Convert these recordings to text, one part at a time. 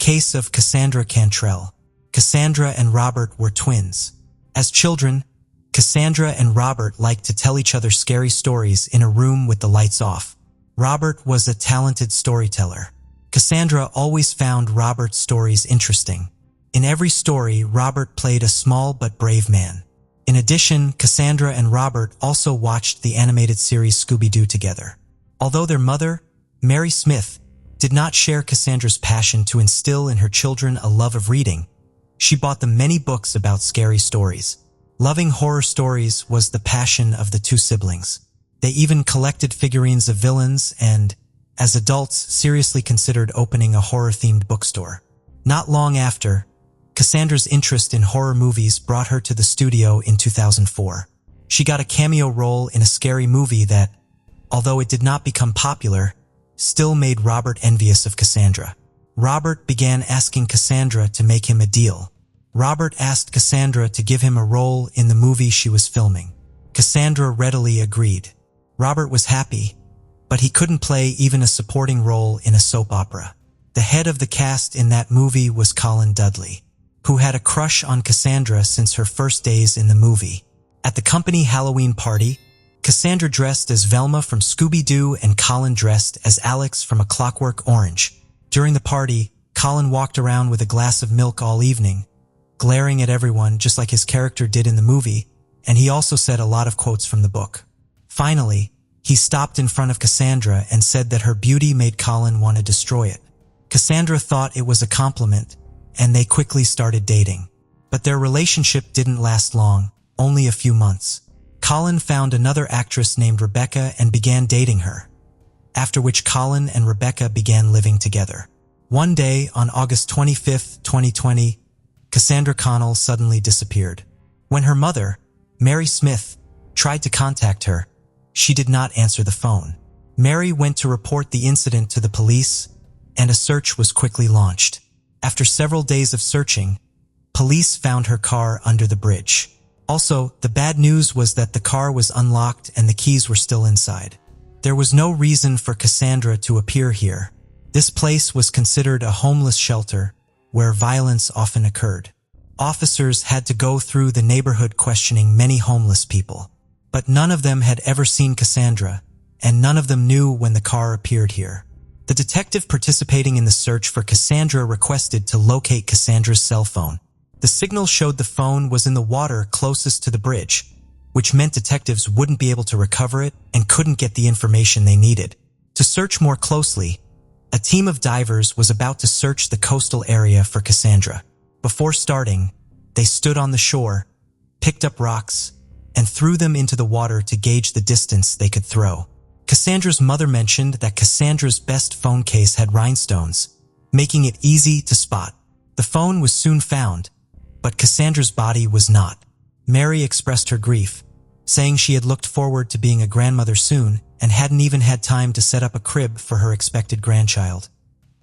case of Cassandra Cantrell. Cassandra and Robert were twins. As children, Cassandra and Robert liked to tell each other scary stories in a room with the lights off. Robert was a talented storyteller. Cassandra always found Robert's stories interesting. In every story, Robert played a small but brave man. In addition, Cassandra and Robert also watched the animated series Scooby-Doo together. Although their mother, Mary Smith, did not share Cassandra's passion to instill in her children a love of reading, she bought them many books about scary stories. Loving horror stories was the passion of the two siblings. They even collected figurines of villains and, as adults, seriously considered opening a horror-themed bookstore. Not long after, Cassandra's interest in horror movies brought her to the studio in 2004. She got a cameo role in a scary movie that, although it did not become popular, still made Robert envious of Cassandra. Robert began asking Cassandra to make him a deal. Robert asked Cassandra to give him a role in the movie she was filming. Cassandra readily agreed. Robert was happy, but he couldn't play even a supporting role in a soap opera. The head of the cast in that movie was Colin Dudley, who had a crush on Cassandra since her first days in the movie. At the company Halloween party, Cassandra dressed as Velma from Scooby-Doo and Colin dressed as Alex from A Clockwork Orange. During the party, Colin walked around with a glass of milk all evening, glaring at everyone just like his character did in the movie, and he also said a lot of quotes from the book. Finally, he stopped in front of Cassandra and said that her beauty made Colin want to destroy it. Cassandra thought it was a compliment, and they quickly started dating. But their relationship didn't last long, only a few months. Colin found another actress named Rebecca and began dating her, after which Colin and Rebecca began living together. One day, on August 25, 2020, Cassandra Connell suddenly disappeared. When her mother, Mary Smith, tried to contact her, she did not answer the phone. Mary went to report the incident to the police, and a search was quickly launched. After several days of searching, police found her car under the bridge. Also, the bad news was that the car was unlocked and the keys were still inside. There was no reason for Cassandra to appear here. This place was considered a homeless shelter where violence often occurred. Officers had to go through the neighborhood questioning many homeless people. But none of them had ever seen Cassandra, and none of them knew when the car appeared here. The detective participating in the search for Cassandra requested to locate Cassandra's cell phone. The signal showed the phone was in the water closest to the bridge, which meant detectives wouldn't be able to recover it and couldn't get the information they needed. To search more closely, a team of divers was about to search the coastal area for Cassandra. Before starting, they stood on the shore, picked up rocks, and threw them into the water to gauge the distance they could throw. Cassandra's mother mentioned that Cassandra's best phone case had rhinestones, making it easy to spot. The phone was soon found, but Cassandra's body was not. Mary expressed her grief, saying she had looked forward to being a grandmother soon and hadn't even had time to set up a crib for her expected grandchild,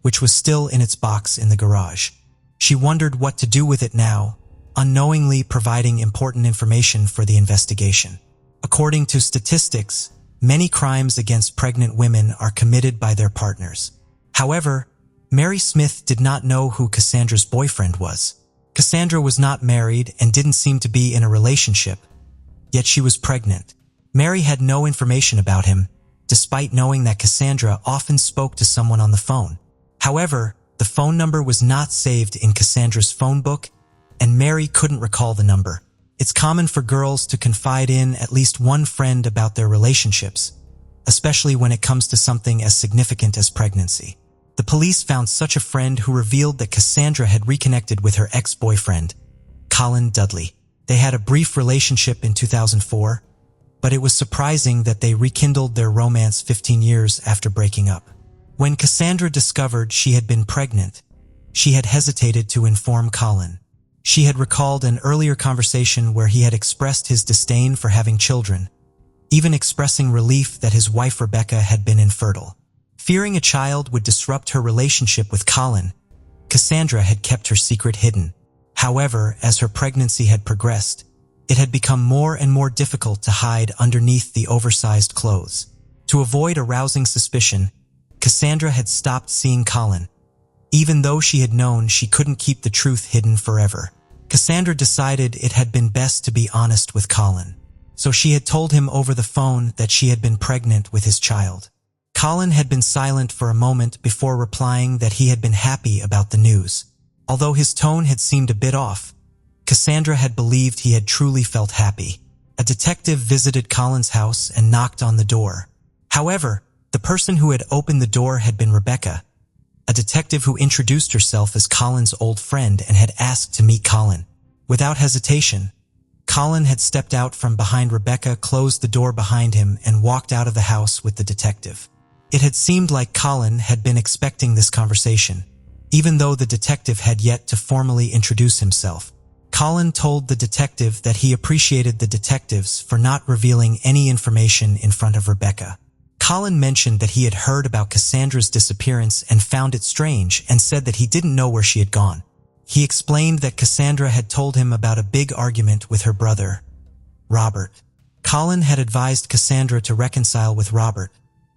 which was still in its box in the garage. She wondered what to do with it now, unknowingly providing important information for the investigation. According to statistics, many crimes against pregnant women are committed by their partners. However, Mary Smith did not know who Cassandra's boyfriend was. Cassandra was not married and didn't seem to be in a relationship, yet she was pregnant. Mary had no information about him, despite knowing that Cassandra often spoke to someone on the phone. However, the phone number was not saved in Cassandra's phone book, and Mary couldn't recall the number. It's common for girls to confide in at least one friend about their relationships, especially when it comes to something as significant as pregnancy. The police found such a friend who revealed that Cassandra had reconnected with her ex-boyfriend, Colin Dudley. They had a brief relationship in 2004, but it was surprising that they rekindled their romance 15 years after breaking up. When Cassandra discovered she had been pregnant, she had hesitated to inform Colin. She had recalled an earlier conversation where he had expressed his disdain for having children, even expressing relief that his wife Rebecca had been infertile. Fearing a child would disrupt her relationship with Colin, Cassandra had kept her secret hidden. However, as her pregnancy had progressed, it had become more and more difficult to hide underneath the oversized clothes. To avoid arousing suspicion, Cassandra had stopped seeing Colin, even though she had known she couldn't keep the truth hidden forever. Cassandra decided it had been best to be honest with Colin. So she had told him over the phone that she had been pregnant with his child. Colin had been silent for a moment before replying that he had been happy about the news. Although his tone had seemed a bit off, Cassandra had believed he had truly felt happy. A detective visited Colin's house and knocked on the door. However, the person who had opened the door had been Rebecca, a detective who introduced herself as Colin's old friend and had asked to meet Colin. Without hesitation, Colin had stepped out from behind Rebecca, closed the door behind him, and walked out of the house with the detective. It had seemed like Colin had been expecting this conversation, even though the detective had yet to formally introduce himself. Colin told the detective that he appreciated the detectives for not revealing any information in front of Rebecca. Colin mentioned that he had heard about Cassandra's disappearance and found it strange, and said that he didn't know where she had gone. He explained that Cassandra had told him about a big argument with her brother, Robert. Colin had advised Cassandra to reconcile with Robert,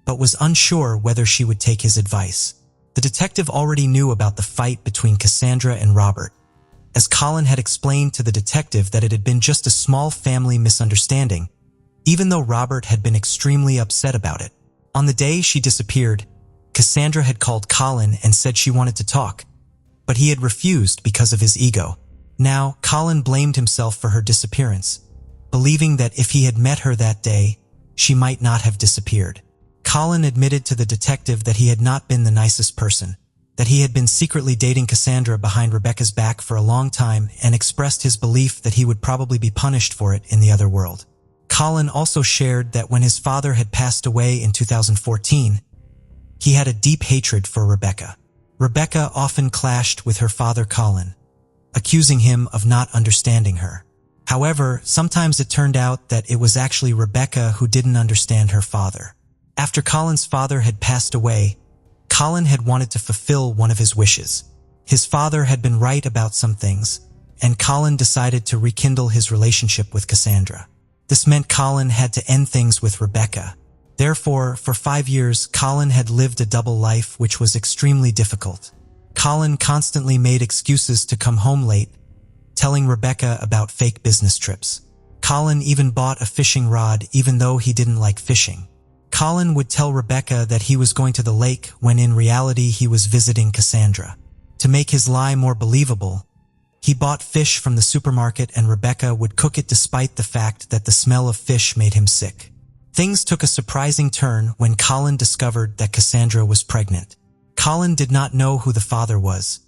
but was unsure whether she would take his advice. The detective already knew about the fight between Cassandra and Robert, as Colin had explained to the detective that it had been just a small family misunderstanding, even though Robert had been extremely upset about it. On the day she disappeared, Cassandra had called Colin and said she wanted to talk, but he had refused because of his ego. Now, Colin blamed himself for her disappearance, believing that if he had met her that day, she might not have disappeared. Colin admitted to the detective that he had not been the nicest person, that he had been secretly dating Cassandra behind Rebecca's back for a long time, and expressed his belief that he would probably be punished for it in the other world. Colin also shared that when his father had passed away in 2014, he had a deep hatred for Rebecca. Rebecca often clashed with her father Colin, accusing him of not understanding her. However, sometimes it turned out that it was actually Rebecca who didn't understand her father. After Colin's father had passed away, Colin had wanted to fulfill one of his wishes. His father had been right about some things, and Colin decided to rekindle his relationship with Cassandra. This meant Colin had to end things with Rebecca. Therefore, for 5 years, Colin had lived a double life, which was extremely difficult. Colin constantly made excuses to come home late, telling Rebecca about fake business trips. Colin even bought a fishing rod even though he didn't like fishing. Colin would tell Rebecca that he was going to the lake when in reality he was visiting Cassandra. To make his lie more believable, he bought fish from the supermarket and Rebecca would cook it despite the fact that the smell of fish made him sick. Things took a surprising turn when Colin discovered that Cassandra was pregnant. Colin did not know who the father was,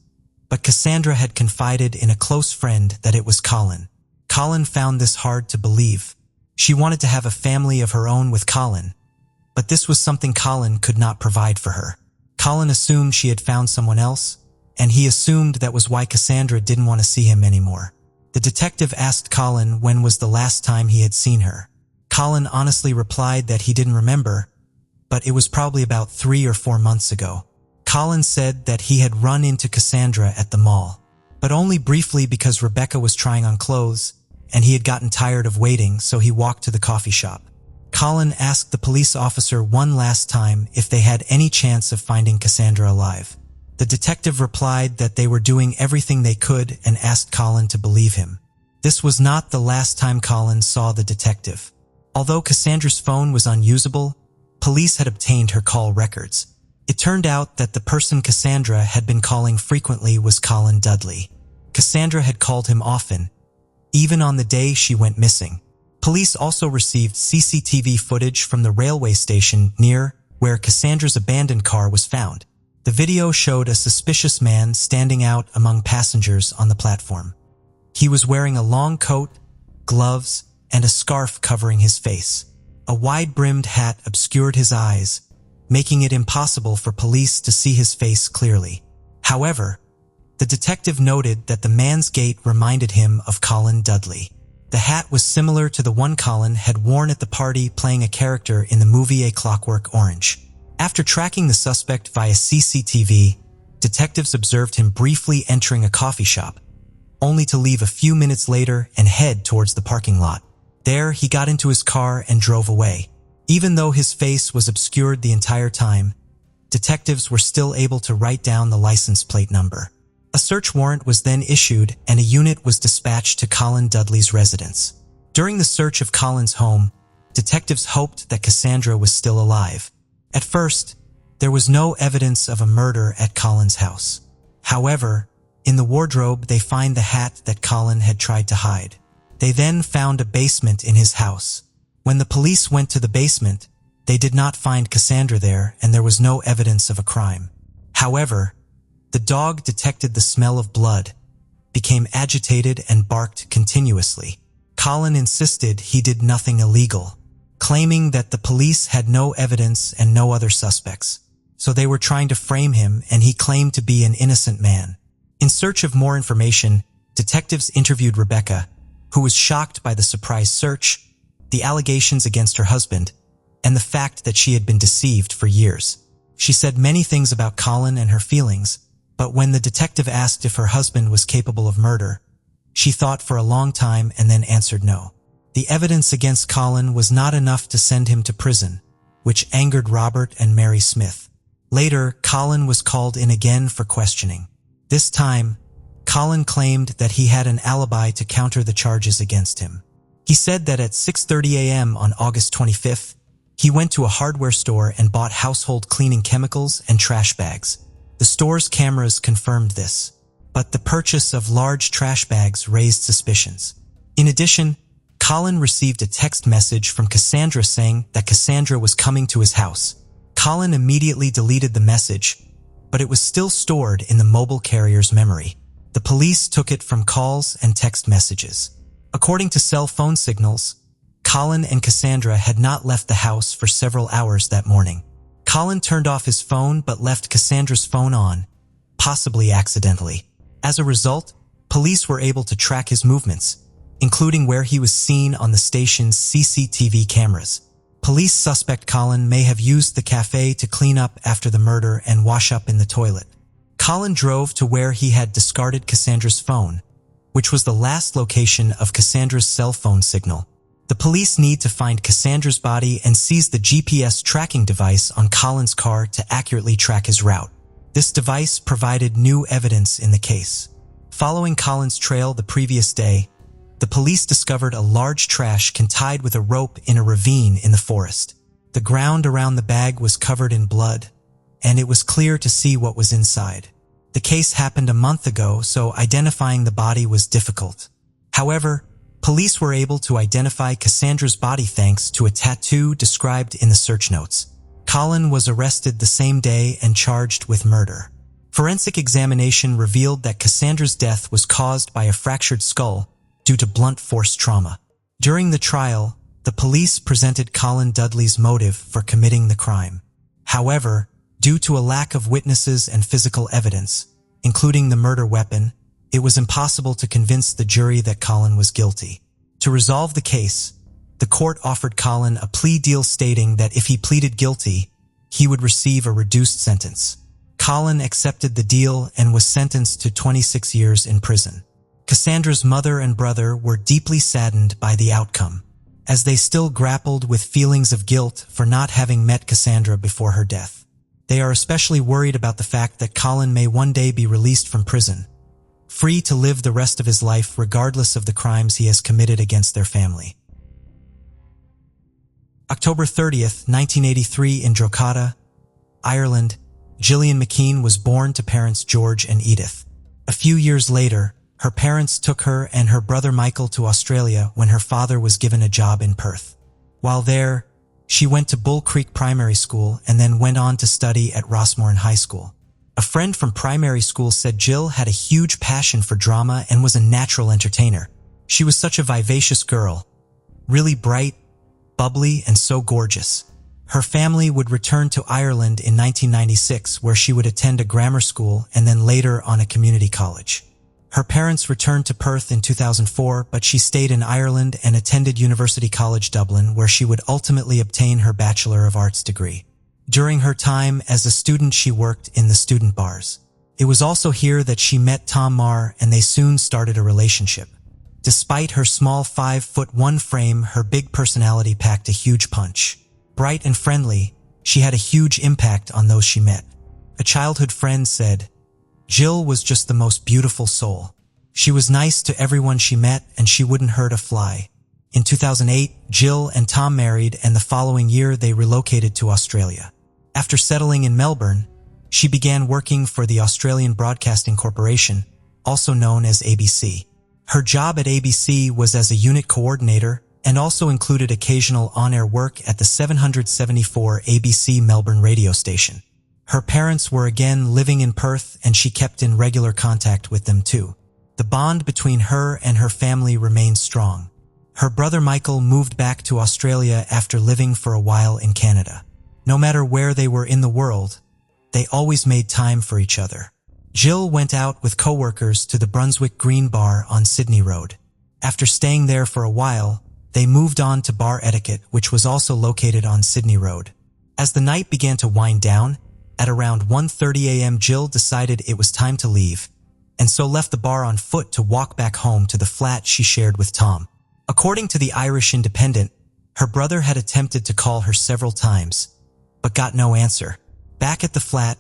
but Cassandra had confided in a close friend that it was Colin. Colin found this hard to believe. She wanted to have a family of her own with Colin, but this was something Colin could not provide for her. Colin assumed she had found someone else, and he assumed that was why Cassandra didn't want to see him anymore. The detective asked Colin when was the last time he had seen her. Colin honestly replied that he didn't remember, but it was probably about 3 or 4 months ago. Colin said that he had run into Cassandra at the mall, but only briefly because Rebecca was trying on clothes, and he had gotten tired of waiting, so he walked to the coffee shop. Colin asked the police officer one last time if they had any chance of finding Cassandra alive. The detective replied that they were doing everything they could and asked Colin to believe him. This was not the last time Colin saw the detective. Although Cassandra's phone was unusable, police had obtained her call records. It turned out that the person Cassandra had been calling frequently was Colin Dudley. Cassandra had called him often, even on the day she went missing. Police also received CCTV footage from the railway station near where Cassandra's abandoned car was found. The video showed a suspicious man standing out among passengers on the platform. He was wearing a long coat, gloves, and a scarf covering his face. A wide-brimmed hat obscured his eyes, making it impossible for police to see his face clearly. However, the detective noted that the man's gait reminded him of Colin Dudley. The hat was similar to the one Colin had worn at the party playing a character in the movie A Clockwork Orange. After tracking the suspect via CCTV, detectives observed him briefly entering a coffee shop, only to leave a few minutes later and head towards the parking lot. There, he got into his car and drove away. Even though his face was obscured the entire time, detectives were still able to write down the license plate number. A search warrant was then issued and a unit was dispatched to Colin Dudley's residence. During the search of Colin's home, detectives hoped that Cassandra was still alive. At first, there was no evidence of a murder at Colin's house. However, in the wardrobe they find the hat that Colin had tried to hide. They then found a basement in his house. When the police went to the basement, they did not find Cassandra there and there was no evidence of a crime. However, the dog detected the smell of blood, became agitated and barked continuously. Colin insisted he did nothing illegal, claiming that the police had no evidence and no other suspects. So they were trying to frame him and he claimed to be an innocent man. In search of more information, detectives interviewed Rebecca, who was shocked by the surprise search, the allegations against her husband, and the fact that she had been deceived for years. She said many things about Colin and her feelings, but when the detective asked if her husband was capable of murder, she thought for a long time and then answered no. The evidence against Colin was not enough to send him to prison, which angered Robert and Mary Smith. Later, Colin was called in again for questioning. This time, Colin claimed that he had an alibi to counter the charges against him. He said that at 6:30 a.m. on August 25th, he went to a hardware store and bought household cleaning chemicals and trash bags. The store's cameras confirmed this, but the purchase of large trash bags raised suspicions. In addition, Colin received a text message from Cassandra saying that Cassandra was coming to his house. Colin immediately deleted the message, but it was still stored in the mobile carrier's memory. The police took it from calls and text messages. According to cell phone signals, Colin and Cassandra had not left the house for several hours that morning. Colin turned off his phone but left Cassandra's phone on, possibly accidentally. As a result, police were able to track his movements, including where he was seen on the station's CCTV cameras. Police suspect Colin may have used the cafe to clean up after the murder and wash up in the toilet. Colin drove to where he had discarded Cassandra's phone, which was the last location of Cassandra's cell phone signal. The police need to find Cassandra's body and seize the GPS tracking device on Colin's car to accurately track his route. This device provided new evidence in the case. Following Colin's trail the previous day, the police discovered a large trash can tied with a rope in a ravine in the forest. The ground around the bag was covered in blood, and it was clear to see what was inside. The case happened a month ago, so identifying the body was difficult. However, police were able to identify Cassandra's body thanks to a tattoo described in the search notes. Colin was arrested the same day and charged with murder. Forensic examination revealed that Cassandra's death was caused by a fractured skull due to blunt force trauma. During the trial, the police presented Colin Dudley's motive for committing the crime. However, due to a lack of witnesses and physical evidence, including the murder weapon, it was impossible to convince the jury that Colin was guilty. To resolve the case, the court offered Colin a plea deal stating that if he pleaded guilty, he would receive a reduced sentence. Colin accepted the deal and was sentenced to 26 years in prison. Cassandra's mother and brother were deeply saddened by the outcome, as they still grappled with feelings of guilt for not having met Cassandra before her death. They are especially worried about the fact that Colin may one day be released from prison, free to live the rest of his life regardless of the crimes he has committed against their family. October 30th, 1983 in Drogheda, Ireland, Gillian McKean was born to parents George and Edith. A few years later, her parents took her and her brother Michael to Australia when her father was given a job in Perth. While there, she went to Bull Creek Primary School and then went on to study at Rossmoran High School. A friend from primary school said Jill had a huge passion for drama and was a natural entertainer. She was such a vivacious girl, really bright, bubbly, and so gorgeous. Her family would return to Ireland in 1996, where she would attend a grammar school and then later on a community college. Her parents returned to Perth in 2004, but she stayed in Ireland and attended University College Dublin, where she would ultimately obtain her Bachelor of Arts degree. During her time as a student, she worked in the student bars. It was also here that she met Tom Maher, and they soon started a relationship. Despite her small 5'1" frame, her big personality packed a huge punch. Bright and friendly, she had a huge impact on those she met. A childhood friend said, "Jill was just the most beautiful soul. She was nice to everyone she met and she wouldn't hurt a fly." In 2008, Jill and Tom married, and the following year they relocated to Australia. After settling in Melbourne, she began working for the Australian Broadcasting Corporation, also known as ABC. Her job at ABC was as a unit coordinator and also included occasional on-air work at the 774 ABC Melbourne radio station. Her parents were again living in Perth, and she kept in regular contact with them too. The bond between her and her family remained strong. Her brother Michael moved back to Australia after living for a while in Canada. No matter where they were in the world, they always made time for each other. Jill went out with co-workers to the Brunswick Green Bar on Sydney Road. After staying there for a while, they moved on to Bar Etiquette, which was also located on Sydney Road. As the night began to wind down, at around 1:30 a.m. Jill decided it was time to leave, and so left the bar on foot to walk back home to the flat she shared with Tom. According to the Irish Independent, her brother had attempted to call her several times, but got no answer. Back at the flat,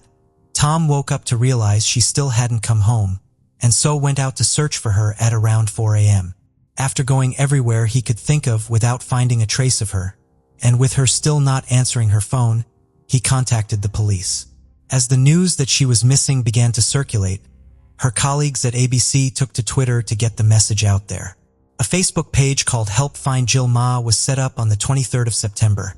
Tom woke up to realize she still hadn't come home, and so went out to search for her at around 4 a.m. After going everywhere he could think of without finding a trace of her, and with her still not answering her phone, he contacted the police. As the news that she was missing began to circulate, her colleagues at ABC took to Twitter to get the message out there. A Facebook page called Help Find Jill Maher was set up on the 23rd of September,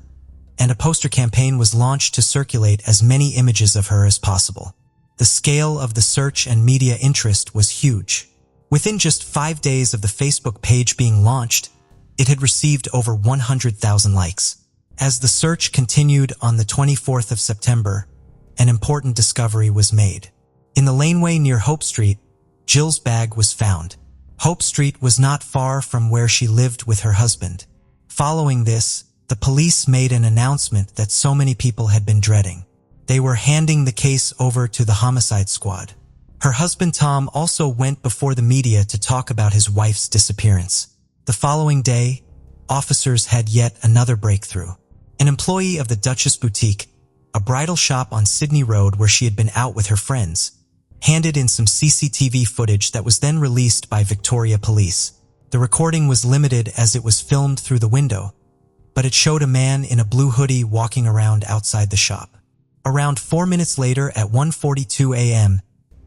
and a poster campaign was launched to circulate as many images of her as possible. The scale of the search and media interest was huge. Within just 5 days of the Facebook page being launched, it had received over 100,000 likes. As the search continued on the 24th of September, an important discovery was made. In the laneway near Hope Street, Jill's bag was found. Hope Street was not far from where she lived with her husband. Following this, the police made an announcement that so many people had been dreading. They were handing the case over to the homicide squad. Her husband Tom also went before the media to talk about his wife's disappearance. The following day, officers had yet another breakthrough. An employee of the Duchess Boutique, a bridal shop on Sydney Road where she had been out with her friends, handed in some CCTV footage that was then released by Victoria Police. The recording was limited as it was filmed through the window, but it showed a man in a blue hoodie walking around outside the shop. Around 4 minutes later at 1:42 a.m.,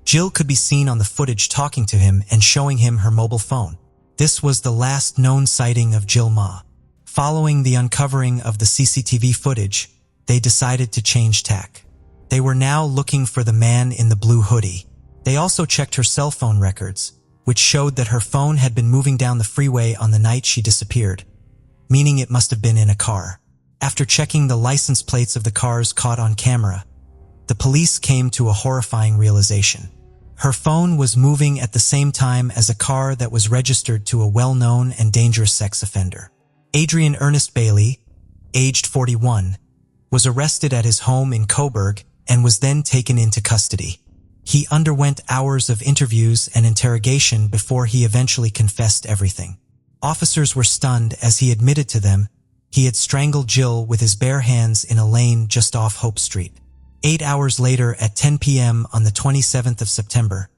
Jill could be seen on the footage talking to him and showing him her mobile phone. This was the last known sighting of Jill Maher. Following the uncovering of the CCTV footage, they decided to change tack. They were now looking for the man in the blue hoodie. They also checked her cell phone records, which showed that her phone had been moving down the freeway on the night she disappeared, meaning it must have been in a car. After checking the license plates of the cars caught on camera, the police came to a horrifying realization. Her phone was moving at the same time as a car that was registered to a well-known and dangerous sex offender. Adrian Ernest Bailey, aged 41, was arrested at his home in Coburg and was then taken into custody. He underwent hours of interviews and interrogation before he eventually confessed everything. Officers were stunned as he admitted to them he had strangled Jill with his bare hands in a lane just off Hope Street. 8 hours later at 10 p.m. on the 27th of September,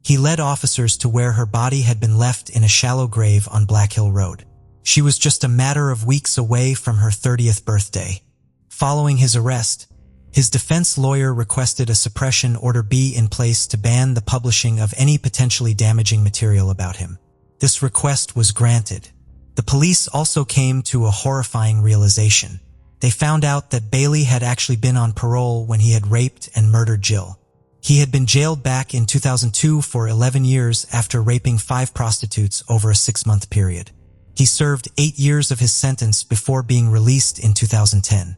he led officers to where her body had been left in a shallow grave on Black Hill Road. She was just a matter of weeks away from her 30th birthday. Following his arrest, his defense lawyer requested a suppression order be in place to ban the publishing of any potentially damaging material about him. This request was granted. The police also came to a horrifying realization. They found out that Bailey had actually been on parole when he had raped and murdered Jill. He had been jailed back in 2002 for 11 years after raping 5 prostitutes over a 6-month period. He served 8 years of his sentence before being released in 2010.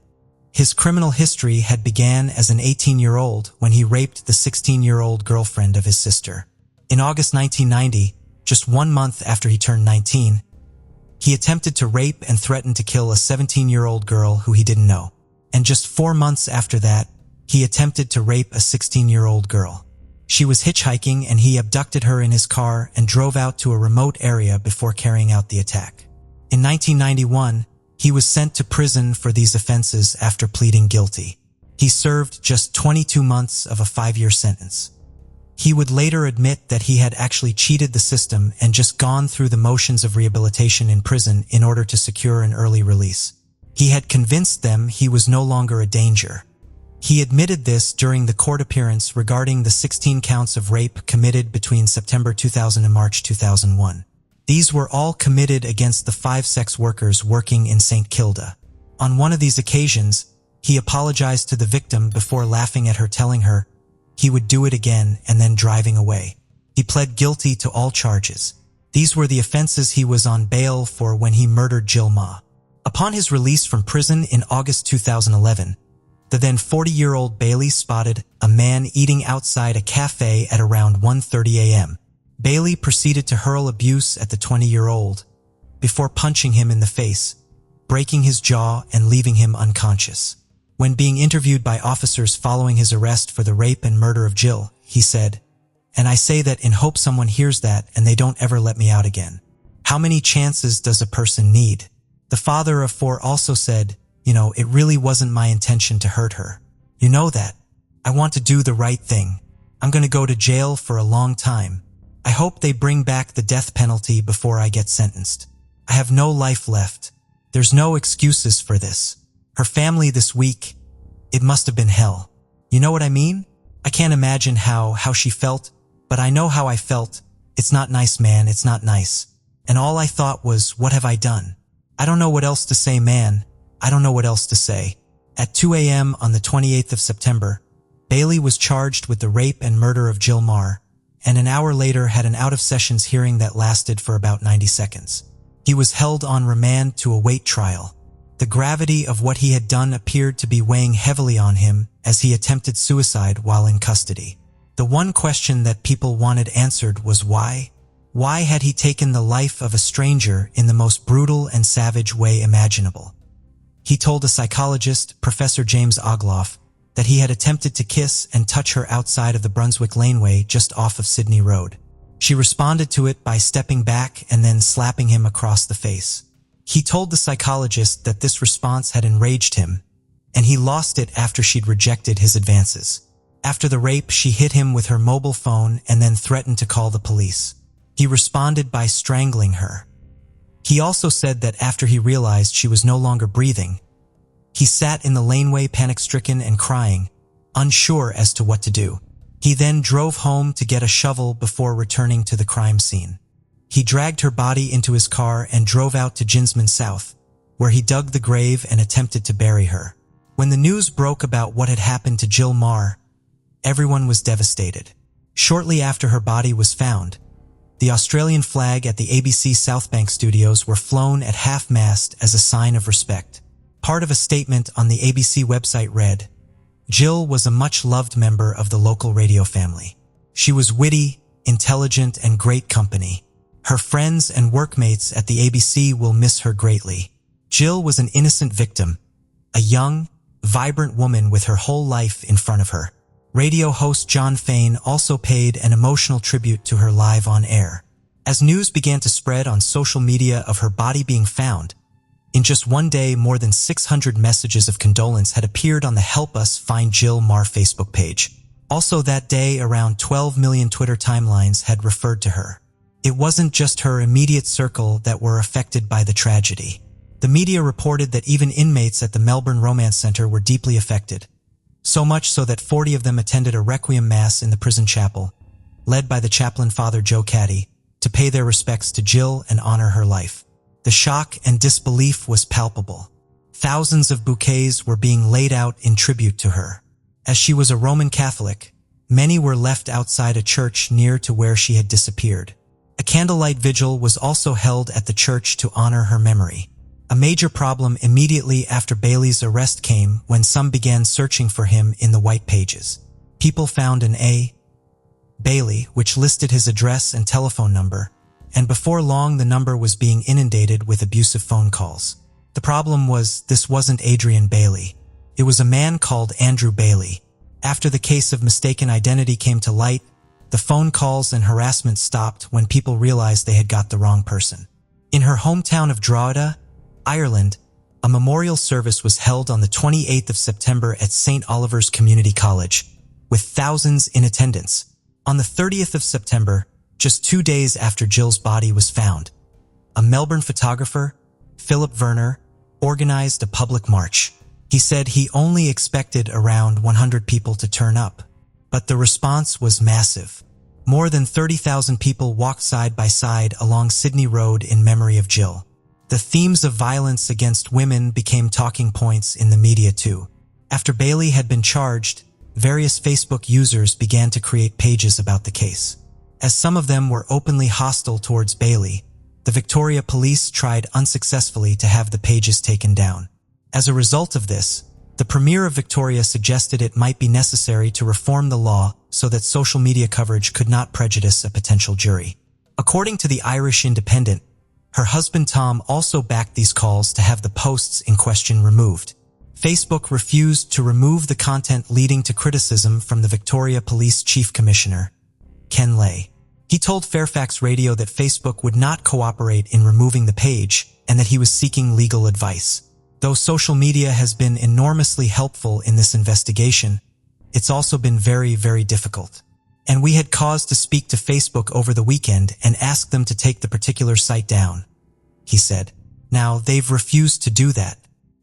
His criminal history had began as an 18-year-old when he raped the 16-year-old girlfriend of his sister. In August 1990, just 1 month after he turned 19, he attempted to rape and threaten to kill a 17-year-old girl who he didn't know. And just 4 months after that, he attempted to rape a 16-year-old girl. She was hitchhiking and he abducted her in his car and drove out to a remote area before carrying out the attack. In 1991, He was sent to prison for these offenses after pleading guilty. He served just 22 months of a 5-year sentence. He would later admit that he had actually cheated the system and just gone through the motions of rehabilitation in prison in order to secure an early release. He had convinced them he was no longer a danger. He admitted this during the court appearance regarding the 16 counts of rape committed between September 2000 and March 2001. These were all committed against the 5 sex workers working in St. Kilda. On one of these occasions, he apologized to the victim before laughing at her, telling her he would do it again and then driving away. He pled guilty to all charges. These were the offenses he was on bail for when he murdered Jill Maher. Upon his release from prison in August 2011, the then 40-year-old Bailey spotted a man eating outside a cafe at around 1:30 a.m. Bailey proceeded to hurl abuse at the 20-year-old before punching him in the face, breaking his jaw and leaving him unconscious. When being interviewed by officers following his arrest for the rape and murder of Jill, he said, "And I say that in hope someone hears that and they don't ever let me out again. How many chances does a person need?" The father of 4 also said, "It really wasn't my intention to hurt her. You know that. I want to do the right thing. I'm going to go to jail for a long time. I hope they bring back the death penalty before I get sentenced. I have no life left. There's no excuses for this." Her family this week, it must have been hell. You know what I mean? I can't imagine how she felt, but I know how I felt. It's not nice, man, it's not nice. And all I thought was, what have I done? I don't know what else to say, man. I don't know what else to say. At 2 a.m. on the 28th of September, Bailey was charged with the rape and murder of Jill Maher, and an hour later had an out-of-sessions hearing that lasted for about 90 seconds. He was held on remand to await trial. The gravity of what he had done appeared to be weighing heavily on him as he attempted suicide while in custody. The one question that people wanted answered was why? Why had he taken the life of a stranger in the most brutal and savage way imaginable? He told a psychologist, Professor James Ogloff, that he had attempted to kiss and touch her outside of the Brunswick Laneway just off of Sydney Road. She responded to it by stepping back and then slapping him across the face. He told the psychologist that this response had enraged him, and he lost it after she'd rejected his advances. After the rape, she hit him with her mobile phone and then threatened to call the police. He responded by strangling her. He also said that after he realized she was no longer breathing, he sat in the laneway panic-stricken and crying, unsure as to what to do. He then drove home to get a shovel before returning to the crime scene. He dragged her body into his car and drove out to Jinsman South, where he dug the grave and attempted to bury her. When the news broke about what had happened to Jill Maher, everyone was devastated. Shortly after her body was found, the Australian flag at the ABC Southbank studios were flown at half-mast as a sign of respect. Part of a statement on the ABC website read, "Jill was a much-loved member of the local radio family. She was witty, intelligent, and great company. Her friends and workmates at the ABC will miss her greatly. Jill was an innocent victim, a young, vibrant woman with her whole life in front of her." Radio host John Fain also paid an emotional tribute to her live on air. As news began to spread on social media of her body being found, in just one day more than 600 messages of condolence had appeared on the Help Us Find Jill Maher Facebook page. Also that day, around 12 million Twitter timelines had referred to her. It wasn't just her immediate circle that were affected by the tragedy. The media reported that even inmates at the Melbourne Romance Centre were deeply affected. So much so that 40 of them attended a requiem mass in the prison chapel, led by the chaplain Father Joe Caddy, to pay their respects to Jill and honor her life. The shock and disbelief was palpable. Thousands of bouquets were being laid out in tribute to her. As she was a Roman Catholic, many were left outside a church near to where she had disappeared. A candlelight vigil was also held at the church to honor her memory. A major problem immediately after Bailey's arrest came when some began searching for him in the white pages. People found an A. Bailey, which listed his address and telephone number, and before long the number was being inundated with abusive phone calls. The problem was, this wasn't Adrian Bailey. It was a man called Andrew Bailey. After the case of mistaken identity came to light, the phone calls and harassment stopped when people realized they had got the wrong person. In her hometown of Drogheda, Ireland, A memorial service was held on the 28th of September at St. Oliver's Community College, with thousands in attendance. On the 30th of September, just 2 days after Jill's body was found, a Melbourne photographer, Philip Werner, organized a public march. He said he only expected around 100 people to turn up, but the response was massive. More than 30,000 people walked side by side along Sydney Road in memory of Jill. The themes of violence against women became talking points in the media too. After Bailey had been charged, various Facebook users began to create pages about the case. As some of them were openly hostile towards Bailey, the Victoria Police tried unsuccessfully to have the pages taken down. As a result of this, the Premier of Victoria suggested it might be necessary to reform the law so that social media coverage could not prejudice a potential jury. According to the Irish Independent, her husband Tom also backed these calls to have the posts in question removed. Facebook refused to remove the content leading to criticism from the Victoria Police Chief Commissioner, Ken Lay. He told Fairfax Radio that Facebook would not cooperate in removing the page and that he was seeking legal advice. Though social media has been enormously helpful in this investigation, it's also been very, very difficult. And we had cause to speak to Facebook over the weekend and ask them to take the particular site down, he said. Now, they've refused to do that.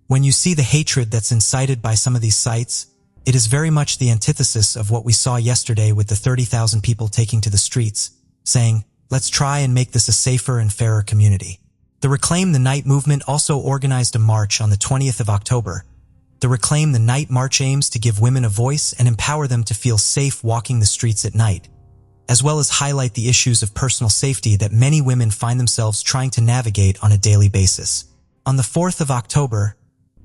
When you see the hatred that's incited by some of these sites, it is very much the antithesis of what we saw yesterday with the 30,000 people taking to the streets, saying, let's try and make this a safer and fairer community. The Reclaim the Night movement also organized a march on the 20th of October. The Reclaim the Night march aims to give women a voice and empower them to feel safe walking the streets at night, as well as highlight the issues of personal safety that many women find themselves trying to navigate on a daily basis. On the 4th of October,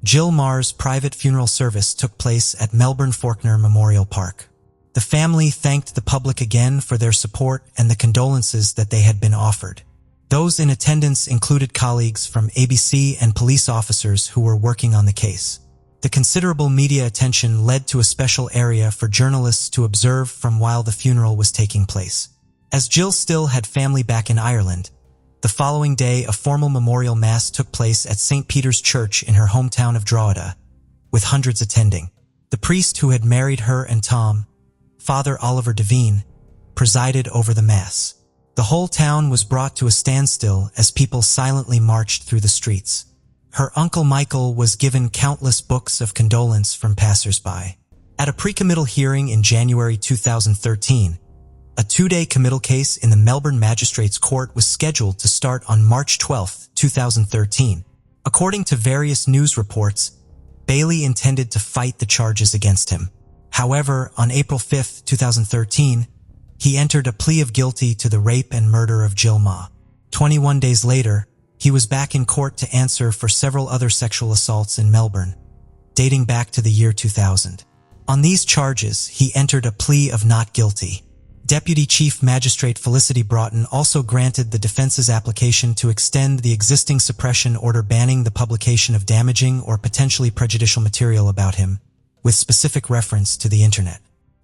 Jill Maher's private funeral service took place at Melbourne Faulkner Memorial Park. The family thanked the public again for their support and the condolences that they had been offered. Those in attendance included colleagues from ABC and police officers who were working on the case. The considerable media attention led to a special area for journalists to observe from while the funeral was taking place. As Jill still had family back in Ireland, the following day a formal memorial mass took place at St. Peter's Church in her hometown of Drogheda, with hundreds attending. The priest who had married her and Tom, Father Oliver Devine, presided over the mass. The whole town was brought to a standstill as people silently marched through the streets. Her uncle Michael was given countless books of condolence from passers-by. At a pre-committal hearing in January 2013, a 2-day committal case in the Melbourne Magistrates Court was scheduled to start on March 12, 2013. According to various news reports, Bailey intended to fight the charges against him. However, on April 5, 2013, he entered a plea of guilty to the rape and murder of Jill Maher. 21 days later, he was back in court to answer for several other sexual assaults in Melbourne, dating back to the year 2000. On these charges, he entered a plea of not guilty. Deputy Chief Magistrate Felicity Broughton also granted the defense's application to extend the existing suppression order banning the publication of damaging or potentially prejudicial material about him, with specific reference to the internet.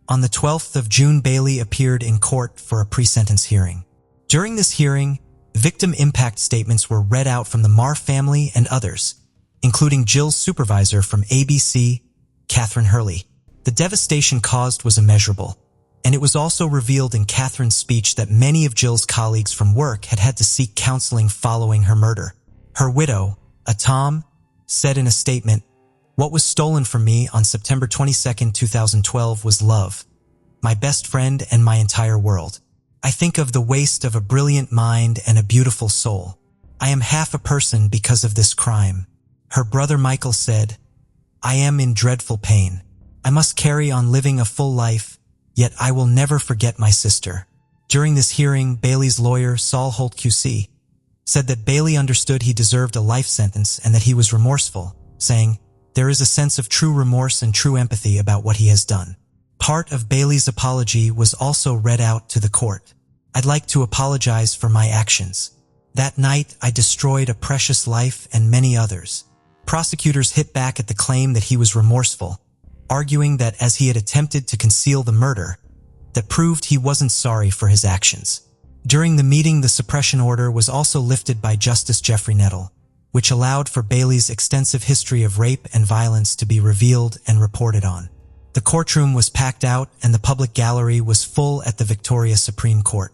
On the 12th of June, Bailey appeared in court for a pre-sentence hearing. During this hearing, victim impact statements were read out from the Maher family and others, including Jill's supervisor from ABC, Catherine Hurley. The devastation caused was immeasurable, and it was also revealed in Catherine's speech that many of Jill's colleagues from work had to seek counseling following her murder. Her widow, a Tom, said in a statement, "What was stolen from me on September 22, 2012 was love, my best friend and my entire world. I think of the waste of a brilliant mind and a beautiful soul. I am half a person because of this crime." Her brother Michael said, "I am in dreadful pain. I must carry on living a full life, yet I will never forget my sister." During this hearing, Bailey's lawyer, Saul Holt QC, said that Bailey understood he deserved a life sentence and that he was remorseful, saying, "There is a sense of true remorse and true empathy about what he has done." Part of Bailey's apology was also read out to the court. "I'd like to apologize for my actions. That night, I destroyed a precious life and many others." Prosecutors hit back at the claim that he was remorseful, arguing that as he had attempted to conceal the murder, that proved he wasn't sorry for his actions. During the meeting, the suppression order was also lifted by Justice Jeffrey Nettle, which allowed for Bailey's extensive history of rape and violence to be revealed and reported on. The courtroom was packed out and the public gallery was full at the Victoria Supreme Court.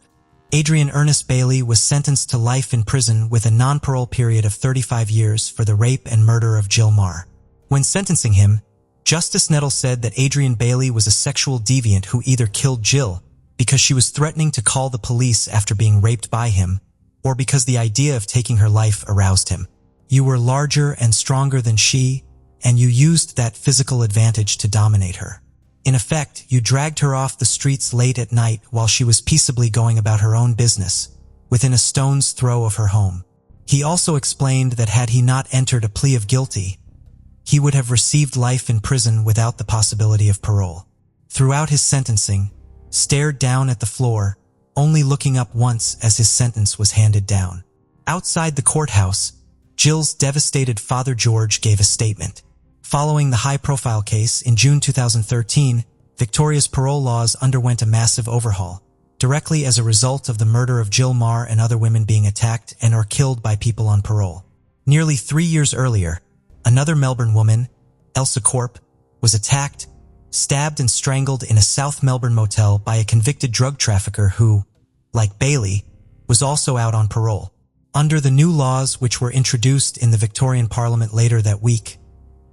Adrian Ernest Bailey was sentenced to life in prison with a non-parole period of 35 years for the rape and murder of Jill Maher. When sentencing him, Justice Nettle said that Adrian Bailey was a sexual deviant who either killed Jill because she was threatening to call the police after being raped by him, or because the idea of taking her life aroused him. You were larger and stronger than she, and you used that physical advantage to dominate her. In effect, you dragged her off the streets late at night while she was peaceably going about her own business, within a stone's throw of her home. He also explained that had he not entered a plea of guilty, he would have received life in prison without the possibility of parole. Throughout his sentencing, stared down at the floor, only looking up once as his sentence was handed down. Outside the courthouse, Jill's devastated father George gave a statement. Following the high-profile case in June 2013, Victoria's parole laws underwent a massive overhaul, directly as a result of the murder of Jill Maher and other women being attacked and or killed by people on parole. Nearly 3 years earlier, another Melbourne woman, Elsa Corp, was attacked, stabbed and strangled in a South Melbourne motel by a convicted drug trafficker who, like Bailey, was also out on parole. Under the new laws which were introduced in the Victorian Parliament later that week,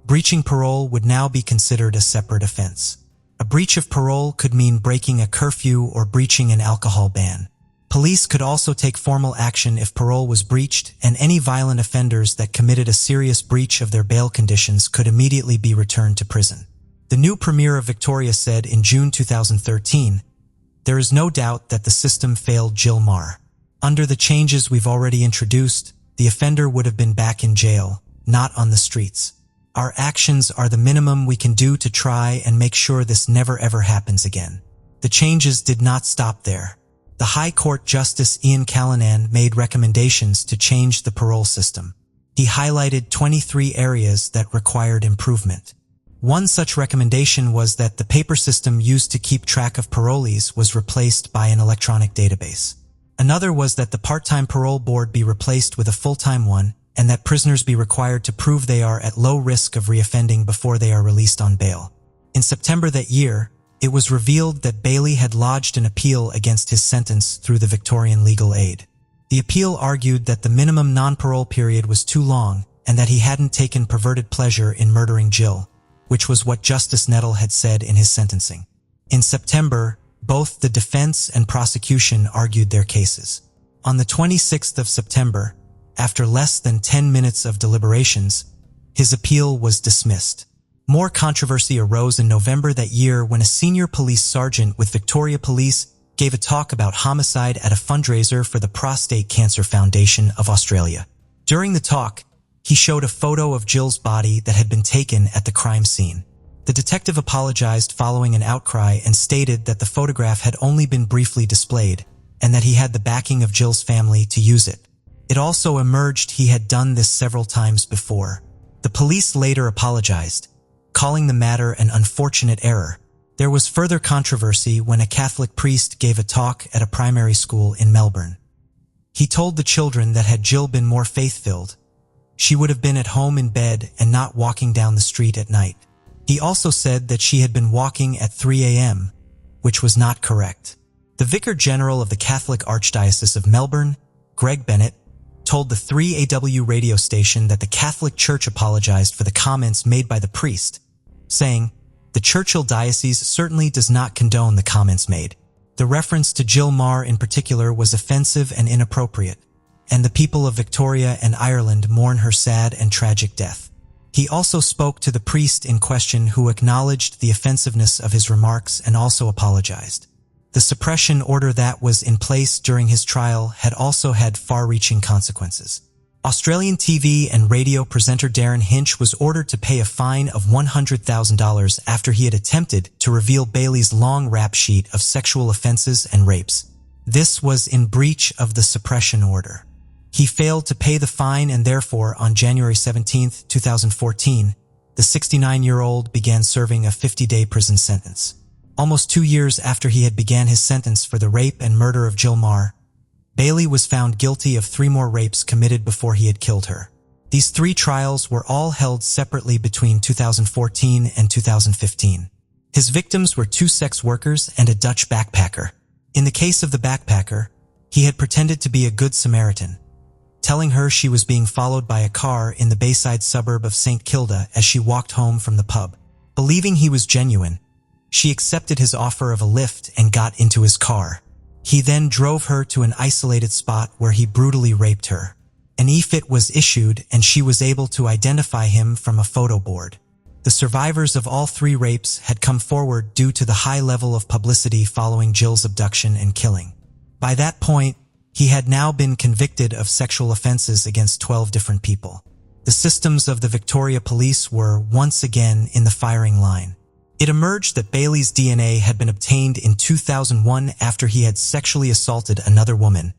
breaching parole would now be considered a separate offence. A breach of parole could mean breaking a curfew or breaching an alcohol ban. Police could also take formal action if parole was breached, and any violent offenders that committed a serious breach of their bail conditions could immediately be returned to prison. The new Premier of Victoria said in June 2013, "There is no doubt that the system failed Jill Maher. Under the changes we've already introduced, the offender would have been back in jail, not on the streets. Our actions are the minimum we can do to try and make sure this never ever happens again." The changes did not stop there. The High Court Justice Ian Callanan made recommendations to change the parole system. He highlighted 23 areas that required improvement. One such recommendation was that the paper system used to keep track of parolees was replaced by an electronic database. Another was that the part-time parole board be replaced with a full-time one, and that prisoners be required to prove they are at low risk of reoffending before they are released on bail. In September that year, it was revealed that Bailey had lodged an appeal against his sentence through the Victorian Legal Aid. The appeal argued that the minimum non-parole period was too long and that he hadn't taken perverted pleasure in murdering Jill, which was what Justice Nettle had said in his sentencing. In September, both the defense and prosecution argued their cases. On the 26th of September, after less than 10 minutes of deliberations, his appeal was dismissed. More controversy arose in November that year when a senior police sergeant with Victoria Police gave a talk about homicide at a fundraiser for the Prostate Cancer Foundation of Australia. During the talk, he showed a photo of Jill's body that had been taken at the crime scene. The detective apologized following an outcry and stated that the photograph had only been briefly displayed and that he had the backing of Jill's family to use it. It also emerged he had done this several times before. The police later apologized, calling the matter an unfortunate error. There was further controversy when a Catholic priest gave a talk at a primary school in Melbourne. He told the children that had Jill been more faith-filled, she would have been at home in bed and not walking down the street at night. He also said that she had been walking at 3 a.m., which was not correct. The Vicar General of the Catholic Archdiocese of Melbourne, Greg Bennett, told the 3AW radio station that the Catholic Church apologized for the comments made by the priest, saying, "The Churchill Diocese certainly does not condone the comments made. The reference to Jill Maher in particular was offensive and inappropriate, and the people of Victoria and Ireland mourn her sad and tragic death." He also spoke to the priest in question, who acknowledged the offensiveness of his remarks and also apologized. The suppression order that was in place during his trial had also had far-reaching consequences. Australian TV and radio presenter Darren Hinch was ordered to pay a fine of $100,000 after he had attempted to reveal Bailey's long rap sheet of sexual offenses and rapes. This was in breach of the suppression order. He failed to pay the fine, and therefore, on January 17, 2014, the 69-year-old began serving a 50-day prison sentence. Almost 2 years after he had began his sentence for the rape and murder of Jill Maher, Bailey was found guilty of 3 more rapes committed before he had killed her. These 3 trials were all held separately between 2014 and 2015. His victims were 2 sex workers and a Dutch backpacker. In the case of the backpacker, he had pretended to be a good Samaritan, telling her she was being followed by a car in the Bayside suburb of St. Kilda as she walked home from the pub. Believing he was genuine, she accepted his offer of a lift and got into his car. He then drove her to an isolated spot where he brutally raped her. An e-fit was issued and she was able to identify him from a photo board. The survivors of all 3 rapes had come forward due to the high level of publicity following Jill's abduction and killing. By that point, he had now been convicted of sexual offenses against 12 different people. The systems of the Victoria Police were once again in the firing line. It emerged that Bailey's DNA had been obtained in 2001 after he had sexually assaulted another woman,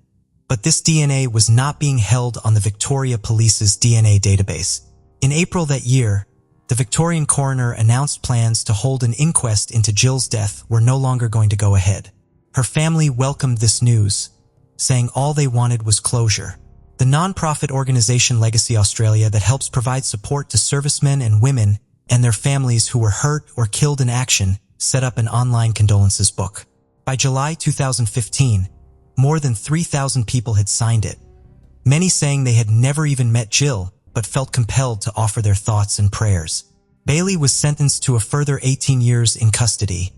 but this DNA was not being held on the Victoria Police's DNA database. In April that year, the Victorian coroner announced plans to hold an inquest into Jill's death were no longer going to go ahead. Her family welcomed this news, saying all they wanted was closure. The non-profit organization Legacy Australia that helps provide support to servicemen and women and their families who were hurt or killed in action set up an online condolences book. By July 2015, more than 3,000 people had signed it, many saying they had never even met Jill but felt compelled to offer their thoughts and prayers. Bailey was sentenced to a further 18 years in custody,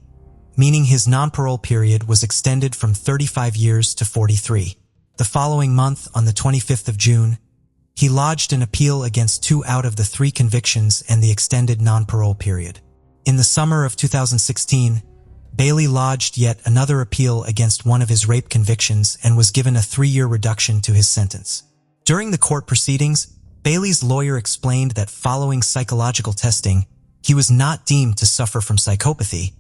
meaning his non-parole period was extended from 35 years to 43. The following month, on the 25th of June, he lodged an appeal against 2 out of the 3 convictions and the extended non-parole period. In the summer of 2016, Bailey lodged yet another appeal against one of his rape convictions and was given a 3-year reduction to his sentence. During the court proceedings, Bailey's lawyer explained that following psychological testing, he was not deemed to suffer from psychopathy,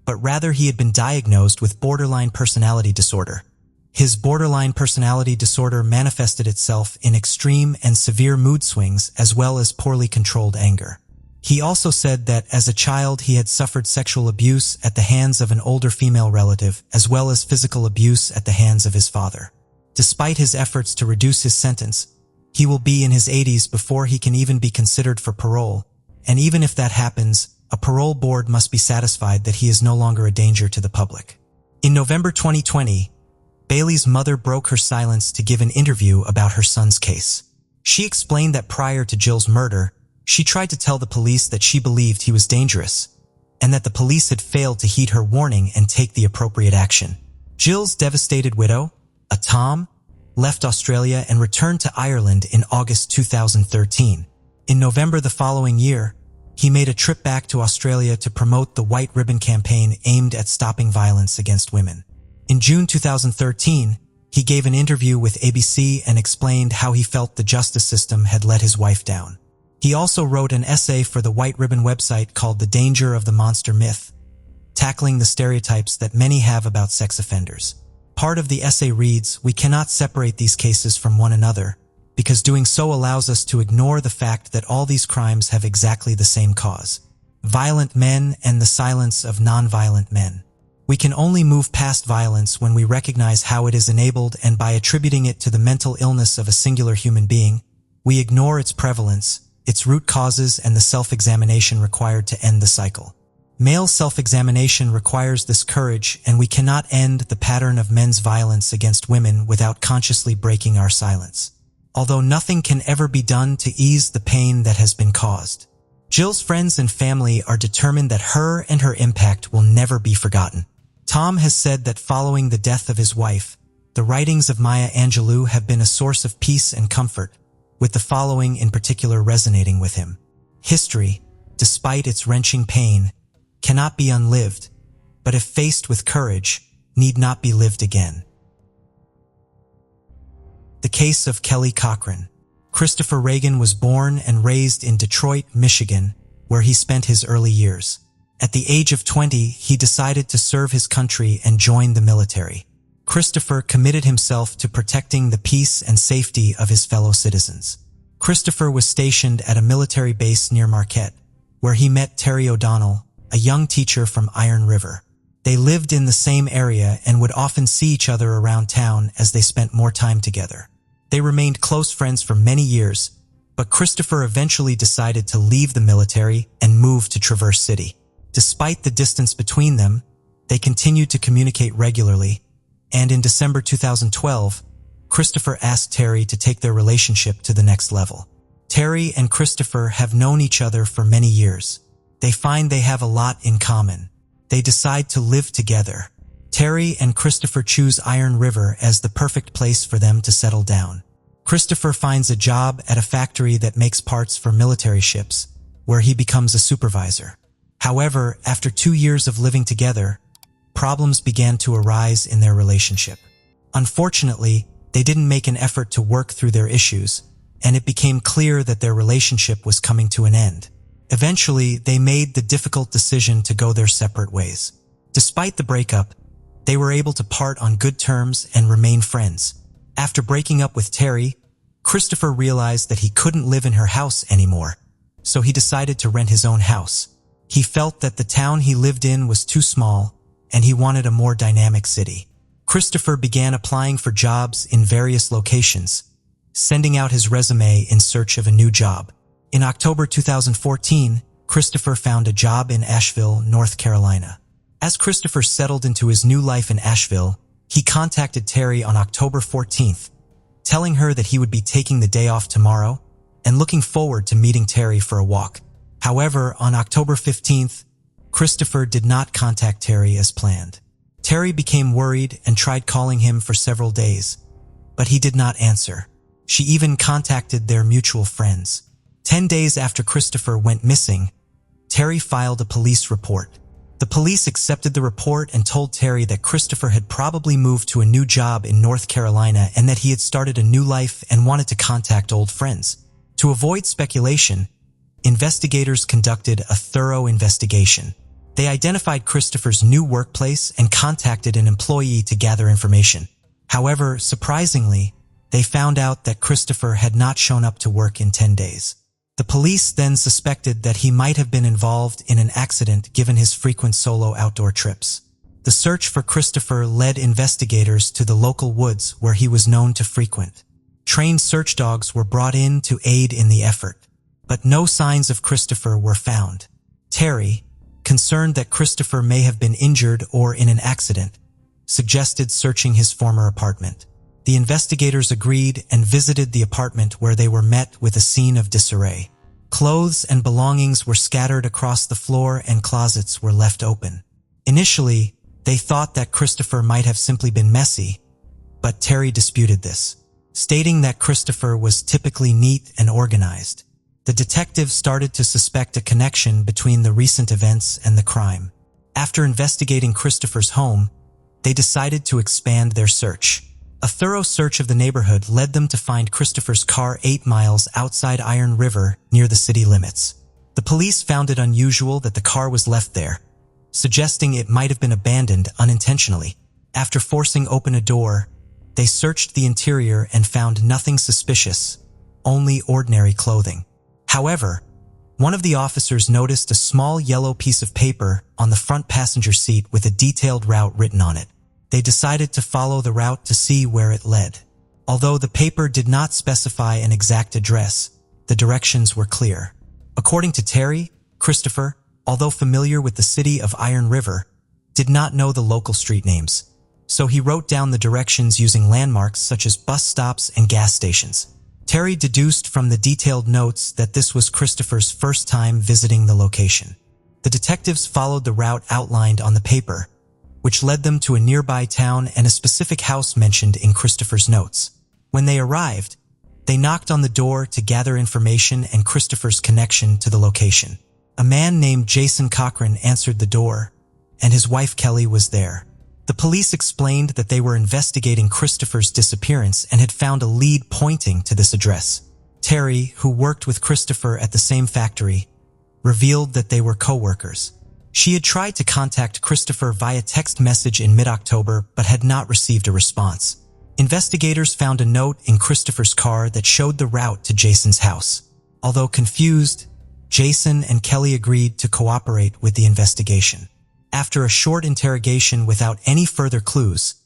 but rather he had been diagnosed with borderline personality disorder. His borderline personality disorder manifested itself in extreme and severe mood swings as well as poorly controlled anger. He also said that as a child he had suffered sexual abuse at the hands of an older female relative as well as physical abuse at the hands of his father. Despite his efforts to reduce his sentence, he will be in his 80s before he can even be considered for parole, and even if that happens, a parole board must be satisfied that he is no longer a danger to the public. In November 2020, Bailey's mother broke her silence to give an interview about her son's case. She explained that prior to Jill's murder, she tried to tell the police that she believed he was dangerous, and that the police had failed to heed her warning and take the appropriate action. Jill's devastated widow, a Tom, left Australia and returned to Ireland in August 2013. In November the following year, he made a trip back to Australia to promote the White Ribbon campaign aimed at stopping violence against women. In June 2013, he gave an interview with ABC and explained how he felt the justice system had let his wife down. He also wrote an essay for the White Ribbon website called The Danger of the Monster Myth, tackling the stereotypes that many have about sex offenders. Part of the essay reads, "We cannot separate these cases from one another, because doing so allows us to ignore the fact that all these crimes have exactly the same cause: violent men and the silence of non-violent men. We can only move past violence when we recognize how it is enabled, and by attributing it to the mental illness of a singular human being, we ignore its prevalence, its root causes, and the self-examination required to end the cycle. Male self-examination requires this courage, and we cannot end the pattern of men's violence against women without consciously breaking our silence. Although nothing can ever be done to ease the pain that has been caused. Jill's friends and family are determined that her and her impact will never be forgotten." Tom has said that following the death of his wife, the writings of Maya Angelou have been a source of peace and comfort, with the following in particular resonating with him. "History, despite its wrenching pain, cannot be unlived, but if faced with courage, need not be lived again." The case of Kelly Cochran. Christopher Reagan was born and raised in Detroit, Michigan, where he spent his early years. At the age of 20, he decided to serve his country and joined the military. Christopher committed himself to protecting the peace and safety of his fellow citizens. Christopher was stationed at a military base near Marquette, where he met Terry O'Donnell, a young teacher from Iron River. They lived in the same area and would often see each other around town as they spent more time together. They remained close friends for many years, but Christopher eventually decided to leave the military and move to Traverse City. Despite the distance between them, they continued to communicate regularly, and in December 2012, Christopher asked Terry to take their relationship to the next level. Terry and Christopher have known each other for many years. They find they have a lot in common. They decide to live together. Terry and Christopher choose Iron River as the perfect place for them to settle down. Christopher finds a job at a factory that makes parts for military ships, where he becomes a supervisor. However, after 2 years of living together, problems began to arise in their relationship. Unfortunately, they didn't make an effort to work through their issues, and it became clear that their relationship was coming to an end. Eventually, they made the difficult decision to go their separate ways. Despite the breakup, they were able to part on good terms and remain friends. After breaking up with Terry, Christopher realized that he couldn't live in her house anymore, so he decided to rent his own house. He felt that the town he lived in was too small, and he wanted a more dynamic city. Christopher began applying for jobs in various locations, sending out his resume in search of a new job. In October 2014, Christopher found a job in Asheville, North Carolina. As Christopher settled into his new life in Asheville, he contacted Terry on October 14th, telling her that he would be taking the day off tomorrow and looking forward to meeting Terry for a walk. However, on October 15th, Christopher did not contact Terry as planned. Terry became worried and tried calling him for several days, but he did not answer. She even contacted their mutual friends. 10 days after Christopher went missing, Terry filed a police report. The police accepted the report and told Terry that Christopher had probably moved to a new job in North Carolina and that he had started a new life and wanted to contact old friends. To avoid speculation, investigators conducted a thorough investigation. They identified Christopher's new workplace and contacted an employee to gather information. However, surprisingly, they found out that Christopher had not shown up to work in 10 days. The police then suspected that he might have been involved in an accident given his frequent solo outdoor trips. The search for Christopher led investigators to the local woods where he was known to frequent. Trained search dogs were brought in to aid in the effort, but no signs of Christopher were found. Terry, concerned that Christopher may have been injured or in an accident, suggested searching his former apartment. The investigators agreed and visited the apartment where they were met with a scene of disarray. Clothes and belongings were scattered across the floor and closets were left open. Initially, they thought that Christopher might have simply been messy, but Terry disputed this, stating that Christopher was typically neat and organized. The detectives started to suspect a connection between the recent events and the crime. After investigating Christopher's home, they decided to expand their search. A thorough search of the neighborhood led them to find Christopher's car 8 miles outside Iron River near the city limits. The police found it unusual that the car was left there, suggesting it might have been abandoned unintentionally. After forcing open a door, they searched the interior and found nothing suspicious, only ordinary clothing. However, one of the officers noticed a small yellow piece of paper on the front passenger seat with a detailed route written on it. They decided to follow the route to see where it led. Although the paper did not specify an exact address, the directions were clear. According to Terry, Christopher, although familiar with the city of Iron River, did not know the local street names, so he wrote down the directions using landmarks such as bus stops and gas stations. Terry deduced from the detailed notes that this was Christopher's first time visiting the location. The detectives followed the route outlined on the paper, which led them to a nearby town and a specific house mentioned in Christopher's notes. When they arrived, they knocked on the door to gather information and Christopher's connection to the location. A man named Jamon Cochran answered the door, and his wife Kelly was there. The police explained that they were investigating Christopher's disappearance and had found a lead pointing to this address. Terry, who worked with Christopher at the same factory, revealed that they were co-workers. She had tried to contact Christopher via text message in mid-October but had not received a response. Investigators found a note in Christopher's car that showed the route to Jason's house. Although confused, Jason and Kelly agreed to cooperate with the investigation. After a short interrogation without any further clues,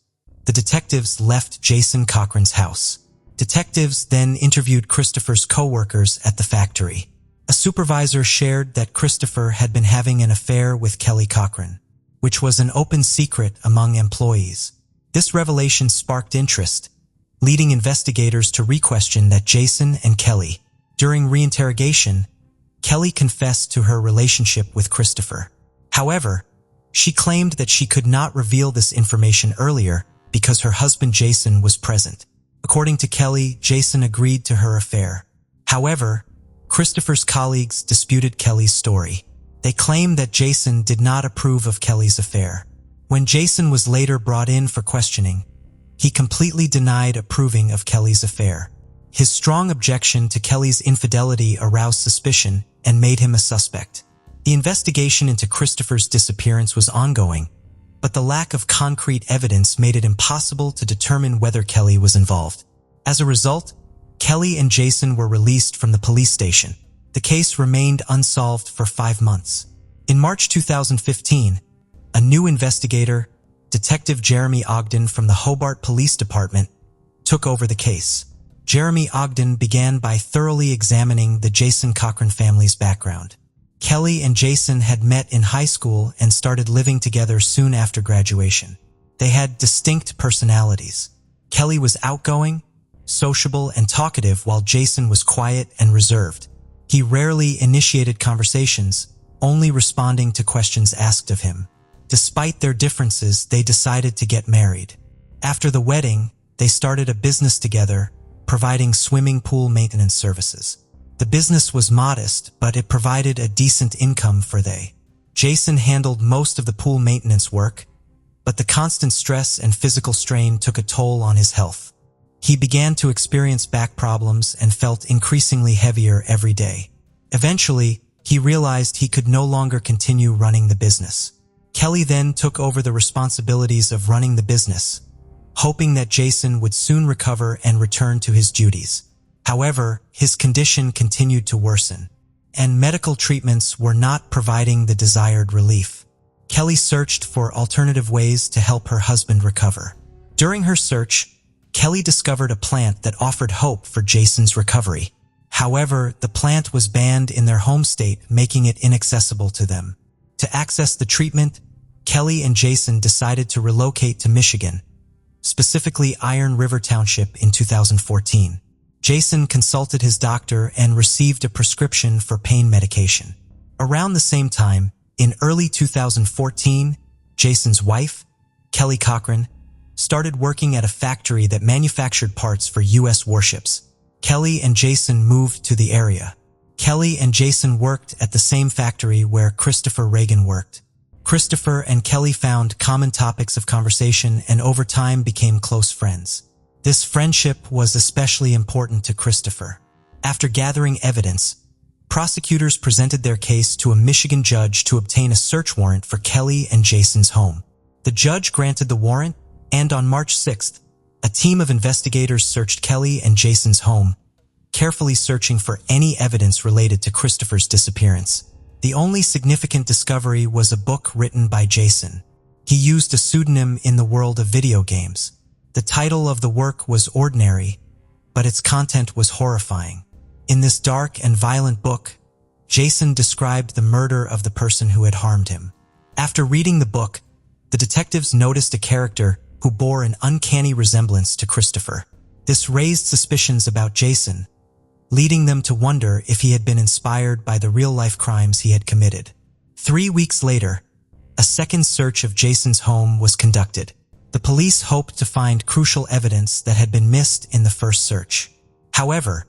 the detectives left Jamon Cochran's house. Detectives then interviewed Christopher's co-workers at the factory. A supervisor shared that Christopher had been having an affair with Kelly Cochran, which was an open secret among employees. This revelation sparked interest, leading investigators to re-question that Jason and Kelly. During reinterrogation, Kelly confessed to her relationship with Christopher. However, she claimed that she could not reveal this information earlier because her husband Jason was present. According to Kelly, Jason agreed to her affair. However, Christopher's colleagues disputed Kelly's story. They claimed that Jason did not approve of Kelly's affair. When Jason was later brought in for questioning, he completely denied approving of Kelly's affair. His strong objection to Kelly's infidelity aroused suspicion and made him a suspect. The investigation into Christopher's disappearance was ongoing, but the lack of concrete evidence made it impossible to determine whether Kelly was involved. As a result, Kelly and Jason were released from the police station. The case remained unsolved for 5 months. In March 2015, a new investigator, Detective Jeremy Ogden from the Hobart Police Department, took over the case. Jeremy Ogden began by thoroughly examining the Jason Cochran family's background. Kelly and Jason had met in high school and started living together soon after graduation. They had distinct personalities. Kelly was outgoing, sociable, and talkative, while Jason was quiet and reserved. He rarely initiated conversations, only responding to questions asked of him. Despite their differences, they decided to get married. After the wedding, they started a business together, providing swimming pool maintenance services. The business was modest, but it provided a decent income for they. Jason handled most of the pool maintenance work, but the constant stress and physical strain took a toll on his health. He began to experience back problems and felt increasingly heavier every day. Eventually, he realized he could no longer continue running the business. Kelly then took over the responsibilities of running the business, hoping that Jason would soon recover and return to his duties. However, his condition continued to worsen, and medical treatments were not providing the desired relief. Kelly searched for alternative ways to help her husband recover. During her search, Kelly discovered a plant that offered hope for Jason's recovery. However, the plant was banned in their home state, making it inaccessible to them. To access the treatment, Kelly and Jason decided to relocate to Michigan, specifically Iron River Township, in 2014. Jason consulted his doctor and received a prescription for pain medication. Around the same time, in early 2014, Jason's wife, Kelly Cochran, started working at a factory that manufactured parts for U.S. warships. Kelly and Jason moved to the area. Kelly and Jason worked at the same factory where Christopher Reagan worked. Christopher and Kelly found common topics of conversation and over time became close friends. This friendship was especially important to Christopher. After gathering evidence, prosecutors presented their case to a Michigan judge to obtain a search warrant for Kelly and Jason's home. The judge granted the warrant, and on March 6th, a team of investigators searched Kelly and Jason's home, carefully searching for any evidence related to Christopher's disappearance. The only significant discovery was a book written by Jason. He used a pseudonym in the world of video games. The title of the work was ordinary, but its content was horrifying. In this dark and violent book, Jason described the murder of the person who had harmed him. After reading the book, the detectives noticed a character who bore an uncanny resemblance to Christopher. This raised suspicions about Jason, leading them to wonder if he had been inspired by the real-life crimes he had committed. 3 weeks later, a second search of Jason's home was conducted. The police hoped to find crucial evidence that had been missed in the first search. However,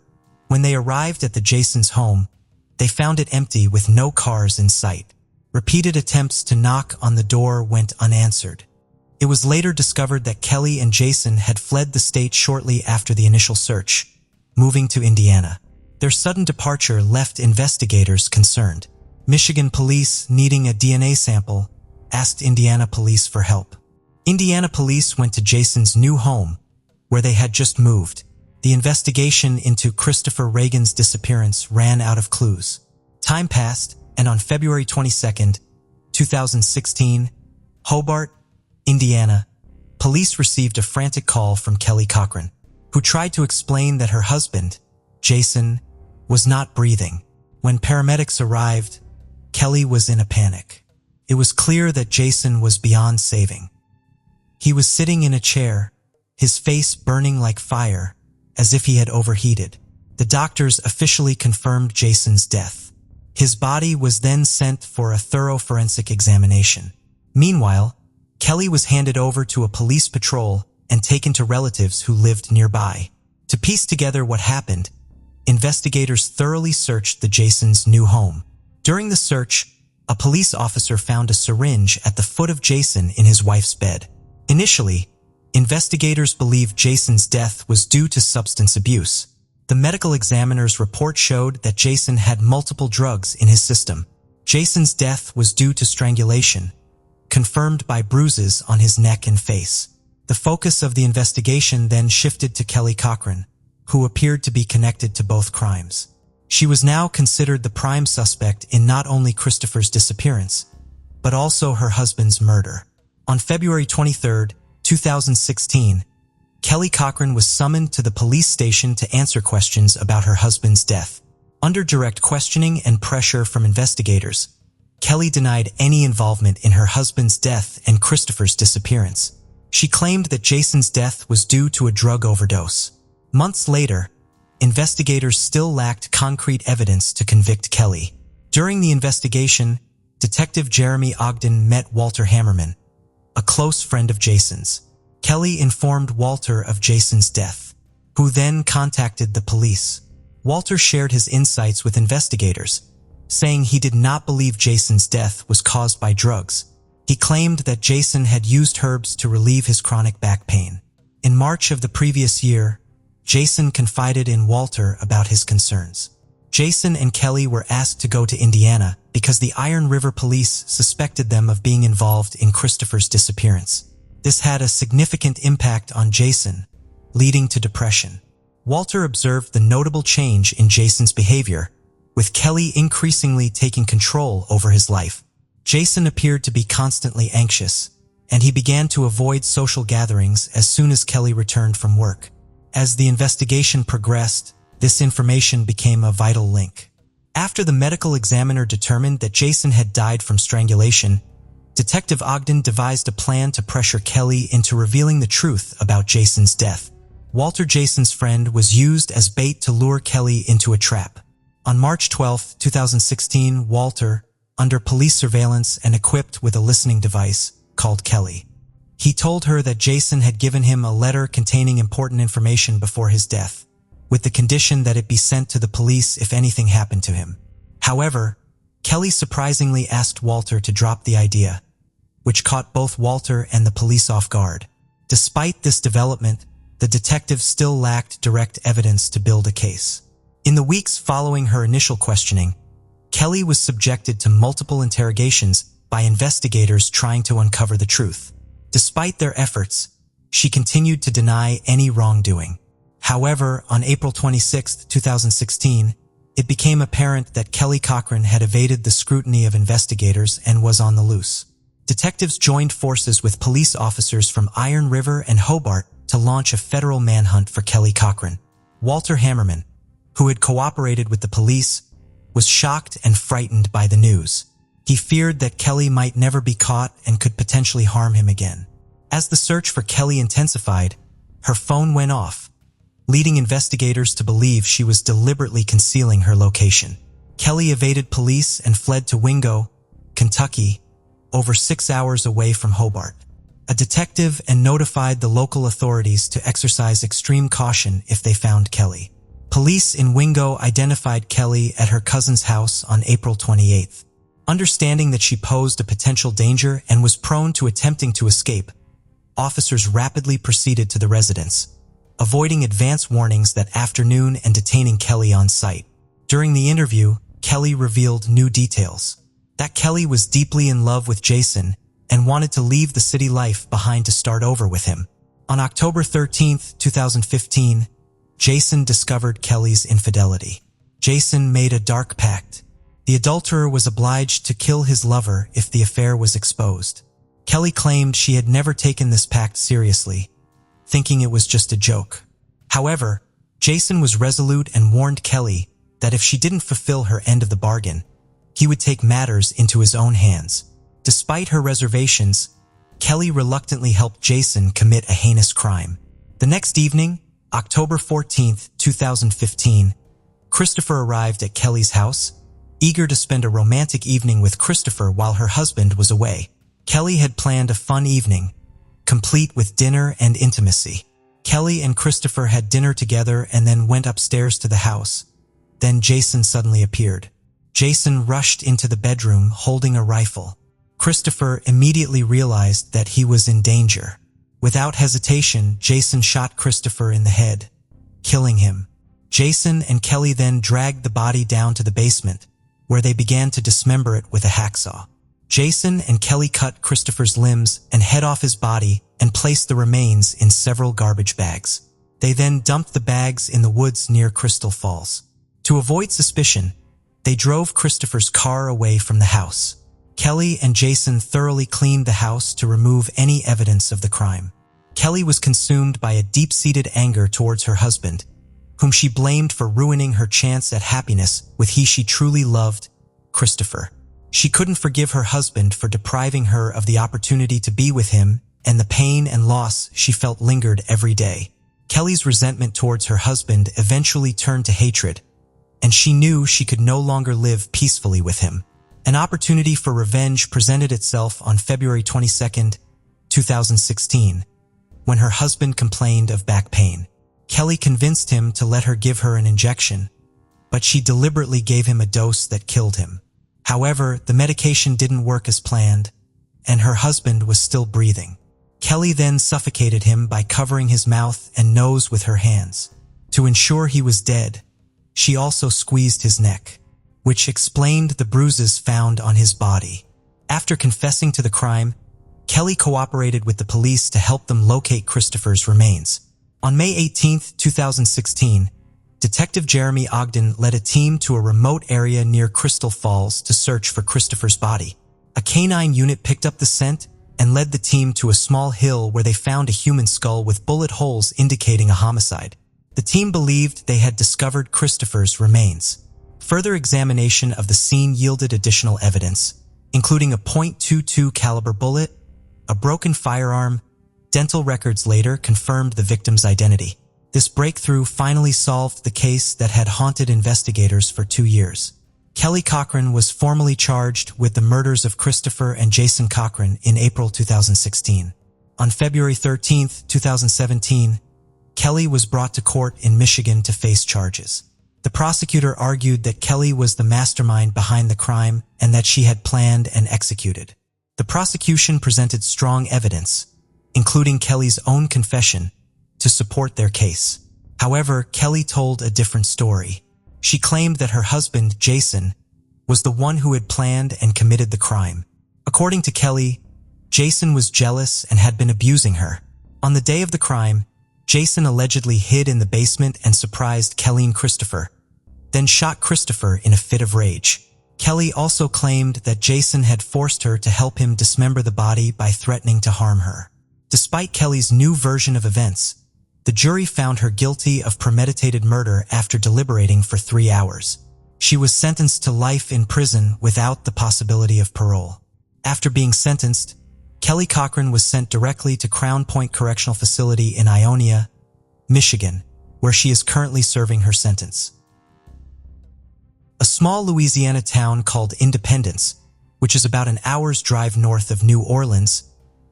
when they arrived at the Jason's home, they found it empty with no cars in sight. Repeated attempts to knock on the door went unanswered. It was later discovered that Kelly and Jason had fled the state shortly after the initial search, moving to Indiana. Their sudden departure left investigators concerned. Michigan police, needing a DNA sample, asked Indiana police for help. Indiana police went to Jason's new home, where they had just moved. The investigation into Christopher Reagan's disappearance ran out of clues. Time passed, and on February 22, 2016, Hobart, Indiana, police received a frantic call from Kelly Cochran. who tried to explain that her husband, Jason, was not breathing. When paramedics arrived, Kelly was in a panic. It was clear that Jason was beyond saving. He was sitting in a chair, his face burning like fire, as if he had overheated. The doctors officially confirmed Jason's death. His body was then sent for a thorough forensic examination. Meanwhile, Kelly was handed over to a police patrol and taken to relatives who lived nearby. To piece together what happened, investigators thoroughly searched the Jason's new home. During the search, a police officer found a syringe at the foot of Jason in his wife's bed. Initially, investigators believed Jason's death was due to substance abuse. The medical examiner's report showed that Jason had multiple drugs in his system. Jason's death was due to strangulation, confirmed by bruises on his neck and face. The focus of the investigation then shifted to Kelly Cochran, who appeared to be connected to both crimes. She was now considered the prime suspect in not only Christopher's disappearance, but also her husband's murder. On February 23, 2016, Kelly Cochran was summoned to the police station to answer questions about her husband's death. Under direct questioning and pressure from investigators, Kelly denied any involvement in her husband's death and Christopher's disappearance. She claimed that Jason's death was due to a drug overdose. Months later, investigators still lacked concrete evidence to convict Kelly. During the investigation, Detective Jeremy Ogden met Walter Hammerman, a close friend of Jason's. Kelly informed Walter of Jason's death, who then contacted the police. Walter shared his insights with investigators, saying he did not believe Jason's death was caused by drugs. He claimed that Jason had used herbs to relieve his chronic back pain. In March of the previous year, Jason confided in Walter about his concerns. Jason and Kelly were asked to go to Indiana because the Iron River police suspected them of being involved in Christopher's disappearance. This had a significant impact on Jason, leading to depression. Walter observed the notable change in Jason's behavior, with Kelly increasingly taking control over his life. Jason appeared to be constantly anxious, and he began to avoid social gatherings as soon as Kelly returned from work. As the investigation progressed, this information became a vital link. After the medical examiner determined that Jason had died from strangulation, Detective Ogden devised a plan to pressure Kelly into revealing the truth about Jason's death. Walter, Jason's friend, was used as bait to lure Kelly into a trap. On March 12, 2016, Walter, under police surveillance and equipped with a listening device, called Kelly. He told her that Jason had given him a letter containing important information before his death, with the condition that it be sent to the police if anything happened to him. However, Kelly surprisingly asked Walter to drop the idea, which caught both Walter and the police off guard. Despite this development, the detective still lacked direct evidence to build a case. In the weeks following her initial questioning, Kelly was subjected to multiple interrogations by investigators trying to uncover the truth. Despite their efforts, she continued to deny any wrongdoing. However, on April 26, 2016, it became apparent that Kelly Cochran had evaded the scrutiny of investigators and was on the loose. Detectives joined forces with police officers from Iron River and Hobart to launch a federal manhunt for Kelly Cochran. Walter Hammerman, who had cooperated with the police, was shocked and frightened by the news. He feared that Kelly might never be caught and could potentially harm him again. As the search for Kelly intensified, her phone went off, leading investigators to believe she was deliberately concealing her location. Kelly evaded police and fled to Wingo, Kentucky, over 6 hours away from Hobart. A detective and notified the local authorities to exercise extreme caution if they found Kelly. Police in Wingo identified Kelly at her cousin's house on April 28th. Understanding that she posed a potential danger and was prone to attempting to escape, officers rapidly proceeded to the residence, avoiding advance warnings that afternoon and detaining Kelly on site. During the interview, Kelly revealed new details. That Kelly was deeply in love with Jason and wanted to leave the city life behind to start over with him. On October 13, 2015, Jason discovered Kelly's infidelity. Jason made a dark pact. The adulterer was obliged to kill his lover if the affair was exposed. Kelly claimed she had never taken this pact seriously, thinking it was just a joke. However, Jason was resolute and warned Kelly that if she didn't fulfill her end of the bargain, he would take matters into his own hands. Despite her reservations, Kelly reluctantly helped Jason commit a heinous crime. The next evening, October 14, 2015, Christopher arrived at Kelly's house, eager to spend a romantic evening with Christopher while her husband was away. Kelly had planned a fun evening, complete with dinner and intimacy. Kelly and Christopher had dinner together and then went upstairs to the house. Then Jason suddenly appeared. Jason rushed into the bedroom holding a rifle. Christopher immediately realized that he was in danger. Without hesitation, Jason shot Christopher in the head, killing him. Jason and Kelly then dragged the body down to the basement, where they began to dismember it with a hacksaw. Jason and Kelly cut Christopher's limbs and head off his body and placed the remains in several garbage bags. They then dumped the bags in the woods near Crystal Falls. To avoid suspicion, they drove Christopher's car away from the house. Kelly and Jason thoroughly cleaned the house to remove any evidence of the crime. Kelly was consumed by a deep-seated anger towards her husband, whom she blamed for ruining her chance at happiness with he she truly loved, Christopher. She couldn't forgive her husband for depriving her of the opportunity to be with him, and the pain and loss she felt lingered every day. Kelly's resentment towards her husband eventually turned to hatred, and she knew she could no longer live peacefully with him. An opportunity for revenge presented itself on February 22, 2016, when her husband complained of back pain. Kelly convinced him to let her give her an injection, but she deliberately gave him a dose that killed him. However, the medication didn't work as planned, and her husband was still breathing. Kelly then suffocated him by covering his mouth and nose with her hands. To ensure he was dead, she also squeezed his neck, which explained the bruises found on his body. After confessing to the crime, Kelly cooperated with the police to help them locate Christopher's remains. On May 18, 2016, Detective Jeremy Ogden led a team to a remote area near Crystal Falls to search for Christopher's body. A canine unit picked up the scent and led the team to a small hill where they found a human skull with bullet holes indicating a homicide. The team believed they had discovered Christopher's remains. Further examination of the scene yielded additional evidence, including a .22 caliber bullet, a broken firearm. Dental records later confirmed the victim's identity. This breakthrough finally solved the case that had haunted investigators for 2 years. Kelly Cochran was formally charged with the murders of Christopher and Jason Cochran in April 2016. On February 13, 2017, Kelly was brought to court in Michigan to face charges. The prosecutor argued that Kelly was the mastermind behind the crime and that she had planned and executed. The prosecution presented strong evidence, including Kelly's own confession, to support their case. However, Kelly told a different story. She claimed that her husband, Jason, was the one who had planned and committed the crime. According to Kelly, Jason was jealous and had been abusing her. On the day of the crime, Jason allegedly hid in the basement and surprised Kelly and Christopher, then shot Christopher in a fit of rage. Kelly also claimed that Jason had forced her to help him dismember the body by threatening to harm her. Despite Kelly's new version of events, the jury found her guilty of premeditated murder after deliberating for 3 hours. She was sentenced to life in prison without the possibility of parole. After being sentenced, Kelly Cochran was sent directly to Crown Point Correctional Facility in Ionia, Michigan, where she is currently serving her sentence. A small Louisiana town called Independence, which is about an hour's drive north of New Orleans,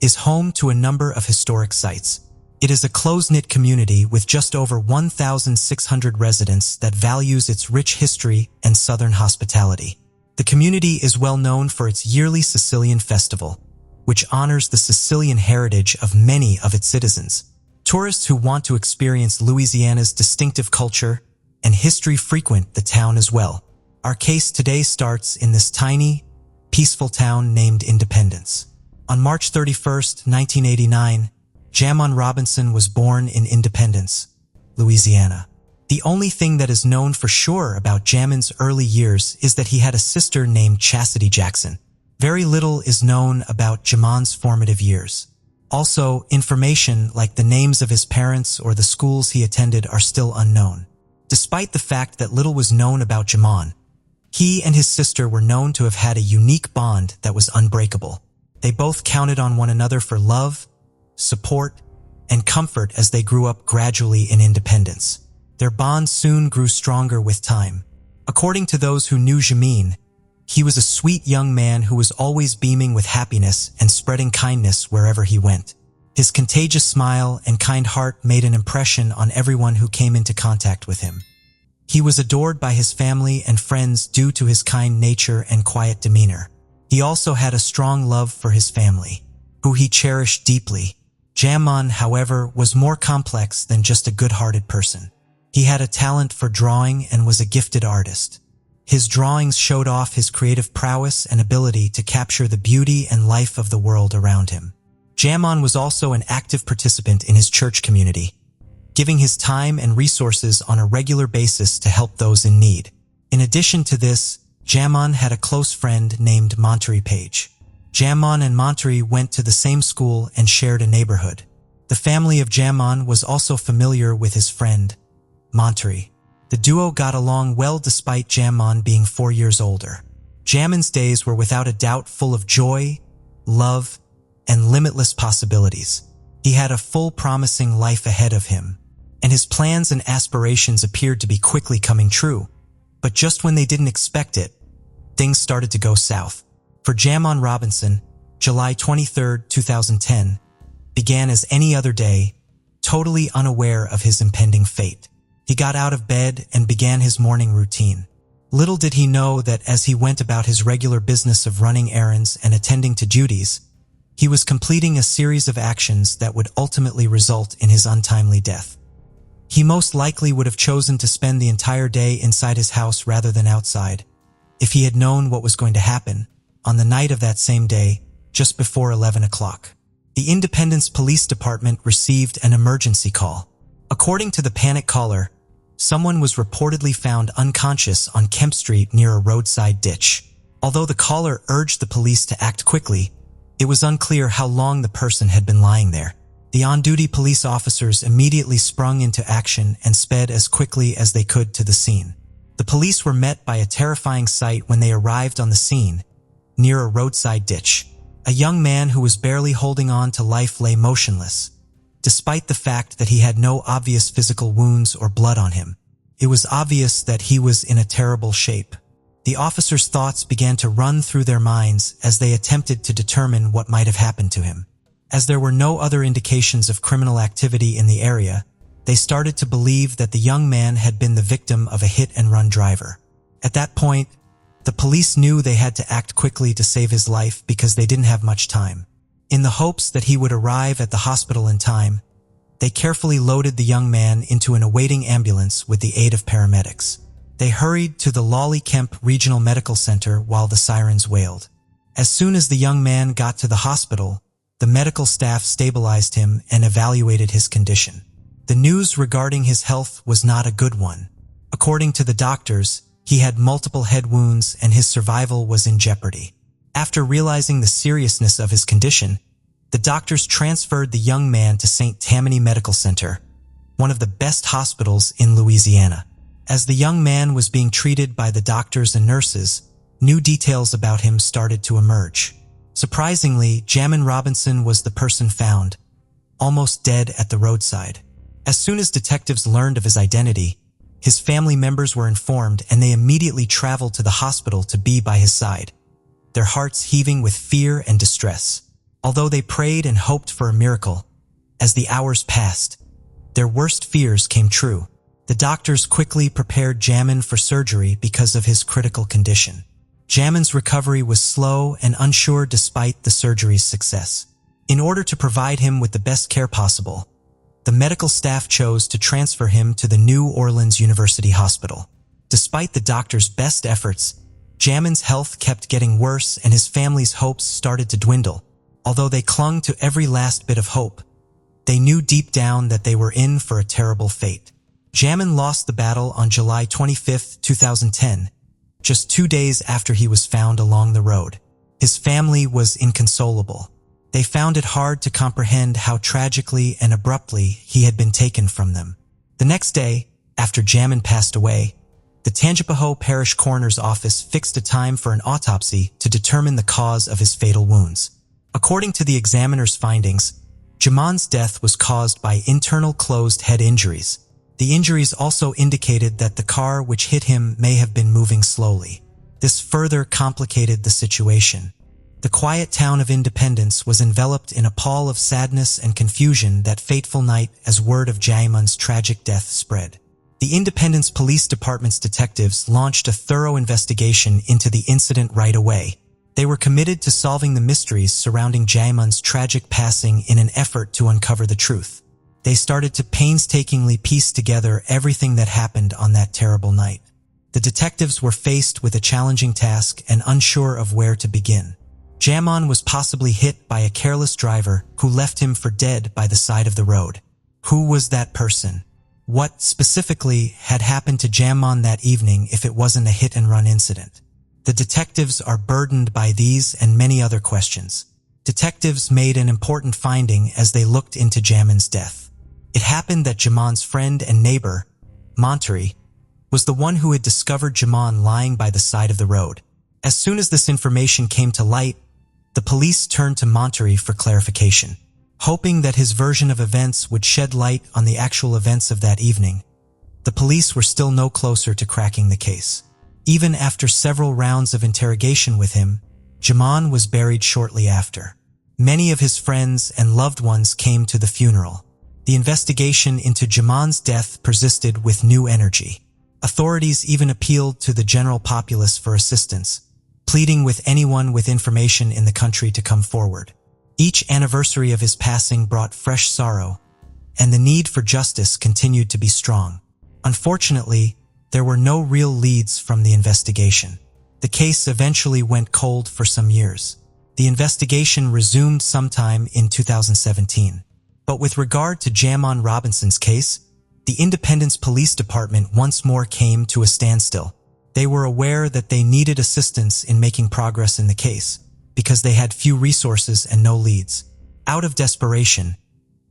is home to a number of historic sites. It is a close-knit community with just over 1,600 residents that values its rich history and southern hospitality. The community is well known for its yearly Sicilian festival, which honors the Sicilian heritage of many of its citizens. Tourists who want to experience Louisiana's distinctive culture and history frequent the town as well. Our case today starts in this tiny, peaceful town named Independence. On March 31, 1989, Jamon Robinson was born in Independence, Louisiana. The only thing that is known for sure about Jamon's early years is that he had a sister named Chastity Jackson. Very little is known about Jamon's formative years. Also, information like the names of his parents or the schools he attended are still unknown. Despite the fact that little was known about Jamon, he and his sister were known to have had a unique bond that was unbreakable. They both counted on one another for love, support, and comfort as they grew up gradually in independence. Their bond soon grew stronger with time. According to those who knew Jamon, he was a sweet young man who was always beaming with happiness and spreading kindness wherever he went. His contagious smile and kind heart made an impression on everyone who came into contact with him. He was adored by his family and friends due to his kind nature and quiet demeanor. He also had a strong love for his family, who he cherished deeply. Jamon, however, was more complex than just a good-hearted person. He had a talent for drawing and was a gifted artist. His drawings showed off his creative prowess and ability to capture the beauty and life of the world around him. Jamon was also an active participant in his church community, giving his time and resources on a regular basis to help those in need. In addition to this, Jamon had a close friend named Monterey Page. Jamon and Monterey went to the same school and shared a neighborhood. The family of Jamon was also familiar with his friend, Monterey. The duo got along well despite Jamon being 4 years older. Jamon's days were without a doubt full of joy, love, and limitless possibilities. He had a full promising life ahead of him, and his plans and aspirations appeared to be quickly coming true. But just when they didn't expect it, things started to go south. For Jamon Robinson, July 23, 2010, began as any other day, totally unaware of his impending fate. He got out of bed and began his morning routine. Little did he know that as he went about his regular business of running errands and attending to duties, he was completing a series of actions that would ultimately result in his untimely death. He most likely would have chosen to spend the entire day inside his house rather than outside, if he had known what was going to happen on the night of that same day, just before 11 o'clock. The Independence Police Department received an emergency call. According to the panic caller, someone was reportedly found unconscious on Kemp Street near a roadside ditch. Although the caller urged the police to act quickly, it was unclear how long the person had been lying there. The on-duty police officers immediately sprung into action and sped as quickly as they could to the scene. The police were met by a terrifying sight when they arrived on the scene, near a roadside ditch. A young man who was barely holding on to life lay motionless, despite the fact that he had no obvious physical wounds or blood on him. It was obvious that he was in a terrible shape. The officers' thoughts began to run through their minds as they attempted to determine what might have happened to him. As there were no other indications of criminal activity in the area, they started to believe that the young man had been the victim of a hit-and-run driver. At that point, the police knew they had to act quickly to save his life because they didn't have much time. In the hopes that he would arrive at the hospital in time, they carefully loaded the young man into an awaiting ambulance with the aid of paramedics. They hurried to the Lawley Kemp Regional Medical Center while the sirens wailed. As soon as the young man got to the hospital, the medical staff stabilized him and evaluated his condition. The news regarding his health was not a good one. According to the doctors, he had multiple head wounds and his survival was in jeopardy. After realizing the seriousness of his condition, the doctors transferred the young man to St. Tammany Medical Center, one of the best hospitals in Louisiana. As the young man was being treated by the doctors and nurses, new details about him started to emerge. Surprisingly, Jamon Robinson was the person found, almost dead at the roadside. As soon as detectives learned of his identity, his family members were informed and they immediately traveled to the hospital to be by his side, their hearts heaving with fear and distress. Although they prayed and hoped for a miracle, as the hours passed, their worst fears came true. The doctors quickly prepared Jamon for surgery because of his critical condition. Jamon's recovery was slow and unsure despite the surgery's success. In order to provide him with the best care possible, the medical staff chose to transfer him to the New Orleans University Hospital. Despite the doctor's best efforts, Jamon's health kept getting worse and his family's hopes started to dwindle. Although they clung to every last bit of hope, they knew deep down that they were in for a terrible fate. Jamon lost the battle on July 25, 2010, just 2 days after he was found along the road. His family was inconsolable. They found it hard to comprehend how tragically and abruptly he had been taken from them. The next day, after Jamon passed away, the Tangipahoa Parish Coroner's Office fixed a time for an autopsy to determine the cause of his fatal wounds. According to the examiner's findings, Jamon's death was caused by internal closed head injuries. The injuries also indicated that the car which hit him may have been moving slowly. This further complicated the situation. The quiet town of Independence was enveloped in a pall of sadness and confusion that fateful night as word of Jamon's tragic death spread. The Independence Police Department's detectives launched a thorough investigation into the incident right away. They were committed to solving the mysteries surrounding Jamon's tragic passing in an effort to uncover the truth. They started to painstakingly piece together everything that happened on that terrible night. The detectives were faced with a challenging task and unsure of where to begin. Jamon was possibly hit by a careless driver who left him for dead by the side of the road. Who was that person? What specifically had happened to Jamon that evening if it wasn't a hit-and-run incident? The detectives are burdened by these and many other questions. Detectives made an important finding as they looked into Jamon's death. It happened that Jamon's friend and neighbor, Monterey, was the one who had discovered Jamon lying by the side of the road. As soon as this information came to light, the police turned to Monterey for clarification. Hoping that his version of events would shed light on the actual events of that evening, the police were still no closer to cracking the case. Even after several rounds of interrogation with him, Jamon was buried shortly after. Many of his friends and loved ones came to the funeral. The investigation into Jamon's death persisted with new energy. Authorities even appealed to the general populace for assistance, pleading with anyone with information in the country to come forward. Each anniversary of his passing brought fresh sorrow, and the need for justice continued to be strong. Unfortunately, there were no real leads from the investigation. The case eventually went cold for some years. The investigation resumed sometime in 2017. But with regard to Jamon Robinson's case, the Independence Police Department once more came to a standstill. They were aware that they needed assistance in making progress in the case, because they had few resources and no leads. Out of desperation,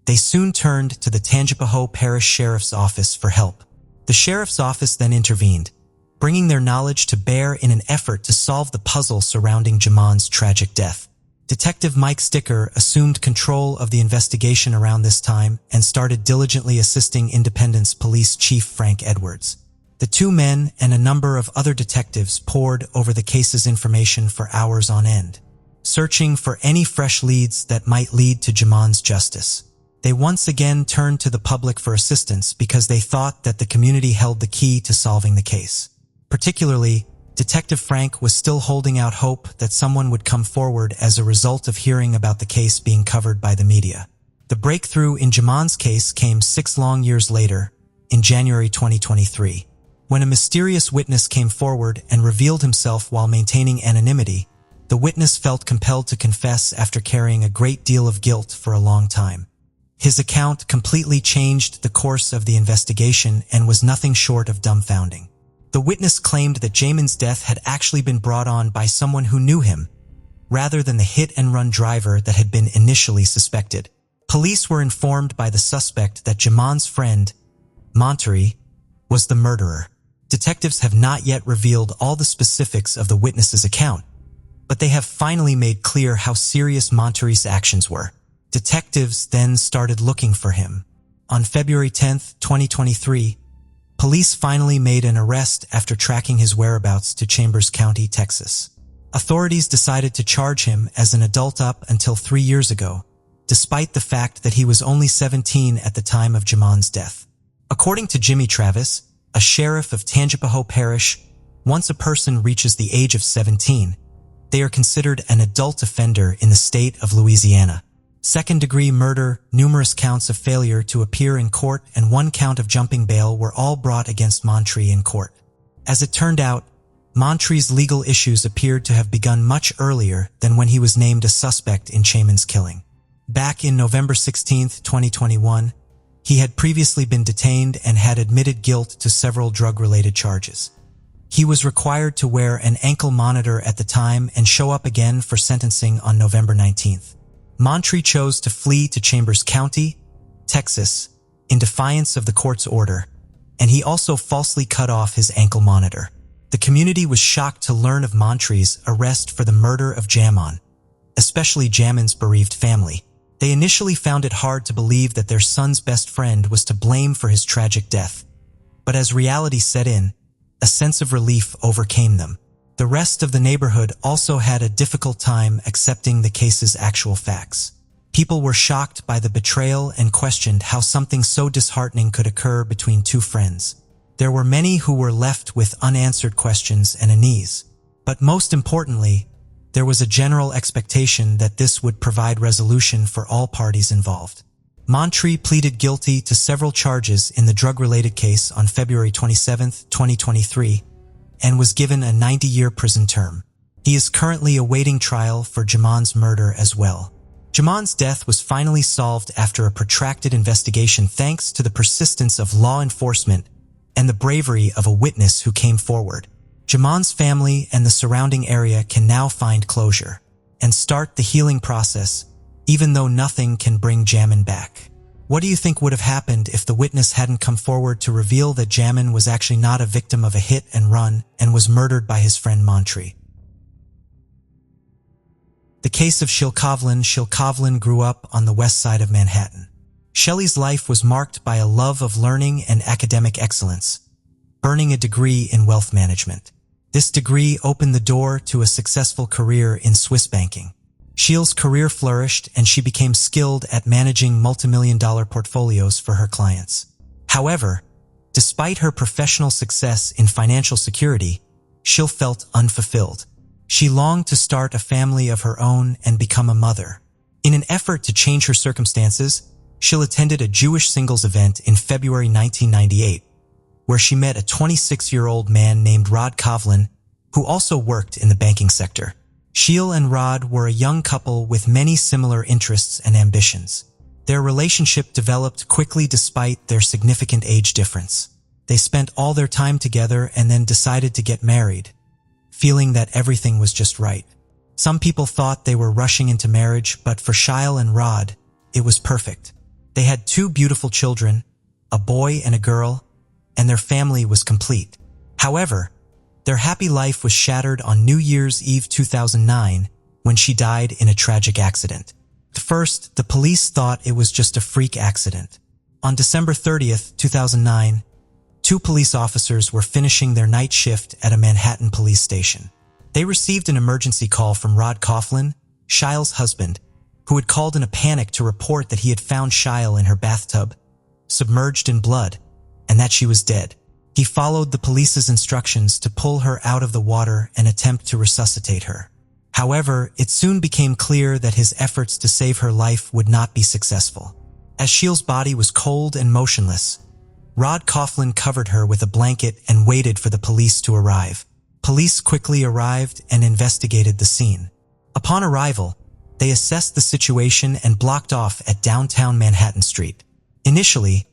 they soon turned to the Tangipahoa Parish Sheriff's Office for help. The Sheriff's Office then intervened, bringing their knowledge to bear in an effort to solve the puzzle surrounding Jamon's tragic death. Detective Mike Sticker assumed control of the investigation around this time and started diligently assisting Independence Police Chief Frank Edwards. The two men and a number of other detectives pored over the case's information for hours on end, searching for any fresh leads that might lead to Jamon's justice. They once again turned to the public for assistance because they thought that the community held the key to solving the case. Particularly, Detective Frank was still holding out hope that someone would come forward as a result of hearing about the case being covered by the media. The breakthrough in Jamon's case came 6 long years later, in January 2023. When a mysterious witness came forward and revealed himself while maintaining anonymity, the witness felt compelled to confess after carrying a great deal of guilt for a long time. His account completely changed the course of the investigation and was nothing short of dumbfounding. The witness claimed that Jamon's death had actually been brought on by someone who knew him, rather than the hit-and-run driver that had been initially suspected. Police were informed by the suspect that Jamon's friend, Monterey, was the murderer. Detectives have not yet revealed all the specifics of the witness's account, but they have finally made clear how serious Monterey's actions were. Detectives then started looking for him. On February 10, 2023, police finally made an arrest after tracking his whereabouts to Chambers County, Texas. Authorities decided to charge him as an adult up until 3 years ago, despite the fact that he was only 17 at the time of Jamon's death. According to Jimmy Travis, a sheriff of Tangipahoa Parish, once a person reaches the age of 17, they are considered an adult offender in the state of Louisiana. Second-degree murder, numerous counts of failure to appear in court, and 1 count of jumping bail were all brought against Monterey in court. As it turned out, Monterey's legal issues appeared to have begun much earlier than when he was named a suspect in Jamon's killing. Back in November 16, 2021, he had previously been detained and had admitted guilt to several drug-related charges. He was required to wear an ankle monitor at the time and show up again for sentencing on November 19th. Montree chose to flee to Chambers County, Texas, in defiance of the court's order, and he also falsely cut off his ankle monitor. The community was shocked to learn of Montree's arrest for the murder of Jamon, especially Jamon's bereaved family. They initially found it hard to believe that their son's best friend was to blame for his tragic death. But as reality set in, a sense of relief overcame them. The rest of the neighborhood also had a difficult time accepting the case's actual facts. People were shocked by the betrayal and questioned how something so disheartening could occur between two friends. There were many who were left with unanswered questions and unease. But most importantly, there was a general expectation that this would provide resolution for all parties involved. Montree pleaded guilty to several charges in the drug-related case on February 27, 2023, and was given a 90-year prison term. He is currently awaiting trial for Jamon's murder as well. Jamon's death was finally solved after a protracted investigation thanks to the persistence of law enforcement and the bravery of a witness who came forward. Jamon's family and the surrounding area can now find closure and start the healing process, even though nothing can bring Jamon back. What do you think would have happened if the witness hadn't come forward to reveal that Jamon was actually not a victim of a hit and run and was murdered by his friend Montree? The case of Sheilavlin grew up on the west side of Manhattan. Shelley's life was marked by a love of learning and academic excellence, earning a degree in wealth management. This degree opened the door to a successful career in Swiss banking. Sheil's career flourished and she became skilled at managing multimillion-dollar portfolios for her clients. However, despite her professional success in financial security, Sheil felt unfulfilled. She longed to start a family of her own and become a mother. In an effort to change her circumstances, Sheil attended a Jewish singles event in February 1998, where she met a 26-year-old man named Rod Kovlin, who also worked in the banking sector. Sheil and Rod were a young couple with many similar interests and ambitions. Their relationship developed quickly despite their significant age difference. They spent all their time together and then decided to get married, feeling that everything was just right. Some people thought they were rushing into marriage, but for Sheil and Rod, it was perfect. They had 2 beautiful children, a boy and a girl, and their family was complete. However, their happy life was shattered on New Year's Eve 2009 when she died in a tragic accident. At first, the police thought it was just a freak accident. On December 30th, 2009, 2 police officers were finishing their night shift at a Manhattan police station. They received an emergency call from Rod Kovlin, Sheil's husband, who had called in a panic to report that he had found Sheil in her bathtub, submerged in blood, and that she was dead. He followed the police's instructions to pull her out of the water and attempt to resuscitate her. However, it soon became clear that his efforts to save her life would not be successful. As Sheil's body was cold and motionless, Rod Kovlin covered her with a blanket and waited for the police to arrive. Police quickly arrived and investigated the scene. Upon arrival, they assessed the situation and blocked off at downtown Manhattan Street. Initially,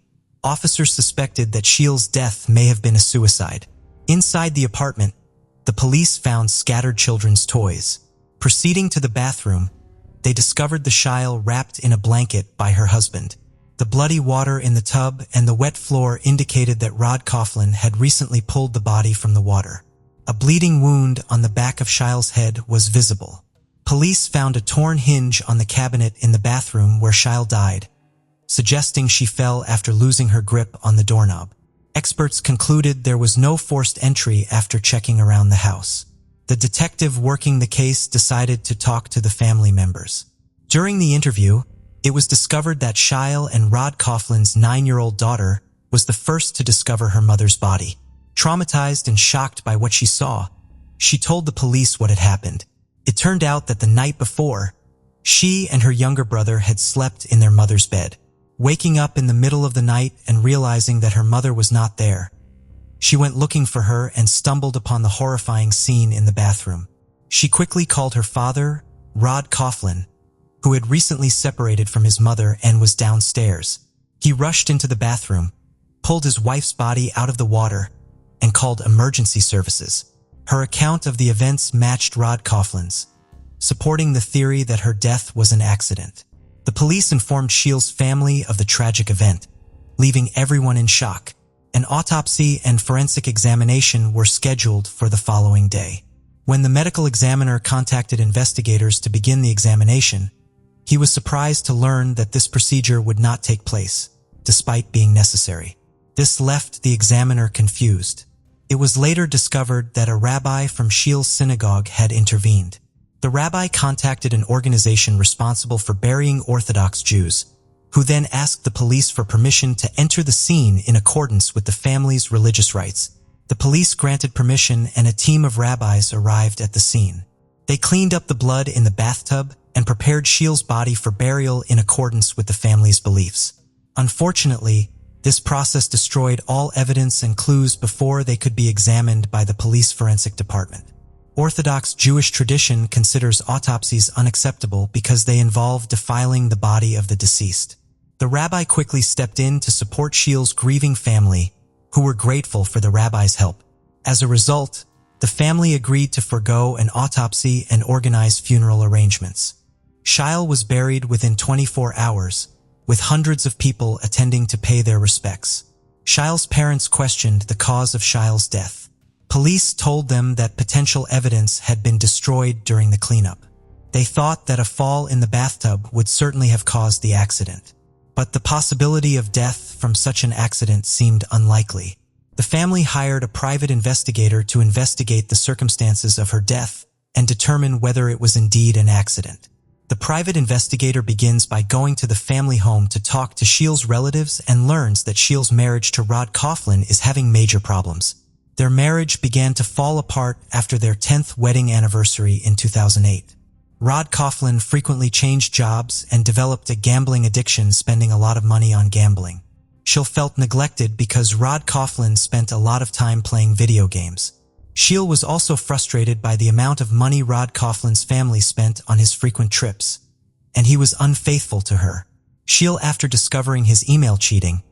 officers suspected that Sheil's death may have been a suicide. Inside the apartment, the police found scattered children's toys. Proceeding to the bathroom, they discovered the Sheil wrapped in a blanket by her husband. The bloody water in the tub and the wet floor indicated that Rod Kovlin had recently pulled the body from the water. A bleeding wound on the back of Sheil's head was visible. Police found a torn hinge on the cabinet in the bathroom where Sheil died, suggesting she fell after losing her grip on the doorknob. Experts concluded there was no forced entry after checking around the house. The detective working the case decided to talk to the family members. During the interview, it was discovered that Sheil and Rod Kovlin's 9-year-old daughter was the first to discover her mother's body. Traumatized and shocked by what she saw, she told the police what had happened. It turned out that the night before, she and her younger brother had slept in their mother's bed. Waking up in the middle of the night and realizing that her mother was not there, she went looking for her and stumbled upon the horrifying scene in the bathroom. She quickly called her father, Rod Kovlin, who had recently separated from his mother and was downstairs. He rushed into the bathroom, pulled his wife's body out of the water, and called emergency services. Her account of the events matched Rod Kovlin's, supporting the theory that her death was an accident. The police informed Sheil's family of the tragic event, leaving everyone in shock. An autopsy and forensic examination were scheduled for the following day. When the medical examiner contacted investigators to begin the examination, he was surprised to learn that this procedure would not take place, despite being necessary. This left the examiner confused. It was later discovered that a rabbi from Sheil's synagogue had intervened. The rabbi contacted an organization responsible for burying Orthodox Jews, who then asked the police for permission to enter the scene in accordance with the family's religious rites. The police granted permission and a team of rabbis arrived at the scene. They cleaned up the blood in the bathtub and prepared Sheil's body for burial in accordance with the family's beliefs. Unfortunately, this process destroyed all evidence and clues before they could be examined by the police forensic department. Orthodox Jewish tradition considers autopsies unacceptable because they involve defiling the body of the deceased. The rabbi quickly stepped in to support Sheil's grieving family, who were grateful for the rabbi's help. As a result, the family agreed to forego an autopsy and organize funeral arrangements. Sheil was buried within 24 hours, with hundreds of people attending to pay their respects. Sheil's parents questioned the cause of Sheil's death. Police told them that potential evidence had been destroyed during the cleanup. They thought that a fall in the bathtub would certainly have caused the accident. But the possibility of death from such an accident seemed unlikely. The family hired a private investigator to investigate the circumstances of her death and determine whether it was indeed an accident. The private investigator begins by going to the family home to talk to Sheil's relatives and learns that Sheil's marriage to Rod Coughlin is having major problems. Their marriage began to fall apart after their 10th wedding anniversary in 2008. Rod Coughlin frequently changed jobs and developed a gambling addiction, spending a lot of money on gambling. Sheil felt neglected because Rod Coughlin spent a lot of time playing video games. Sheil was also frustrated by the amount of money Rod Coughlin's family spent on his frequent trips, and he was unfaithful to her. Sheil, after discovering his email cheating,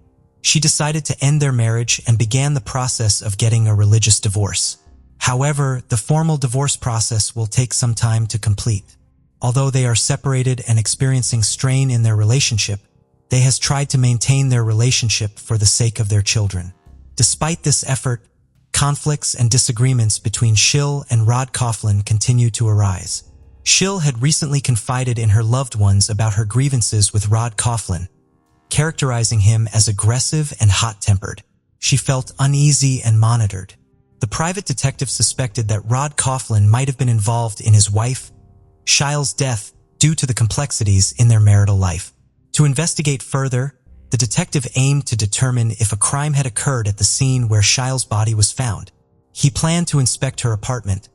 she decided to end their marriage and began the process of getting a religious divorce. However, the formal divorce process will take some time to complete. Although they are separated and experiencing strain in their relationship, they has tried to maintain their relationship for the sake of their children. Despite this effort, conflicts and disagreements between Sheil and Rod Coughlin continue to arise. Sheil had recently confided in her loved ones about her grievances with Rod Coughlin, characterizing him as aggressive and hot-tempered. She felt uneasy and monitored. The private detective suspected that Rod Coughlin might have been involved in his wife, Sheil's death due to the complexities in their marital life. To investigate further, the detective aimed to determine if a crime had occurred at the scene where Sheil's body was found. He planned to inspect her apartment,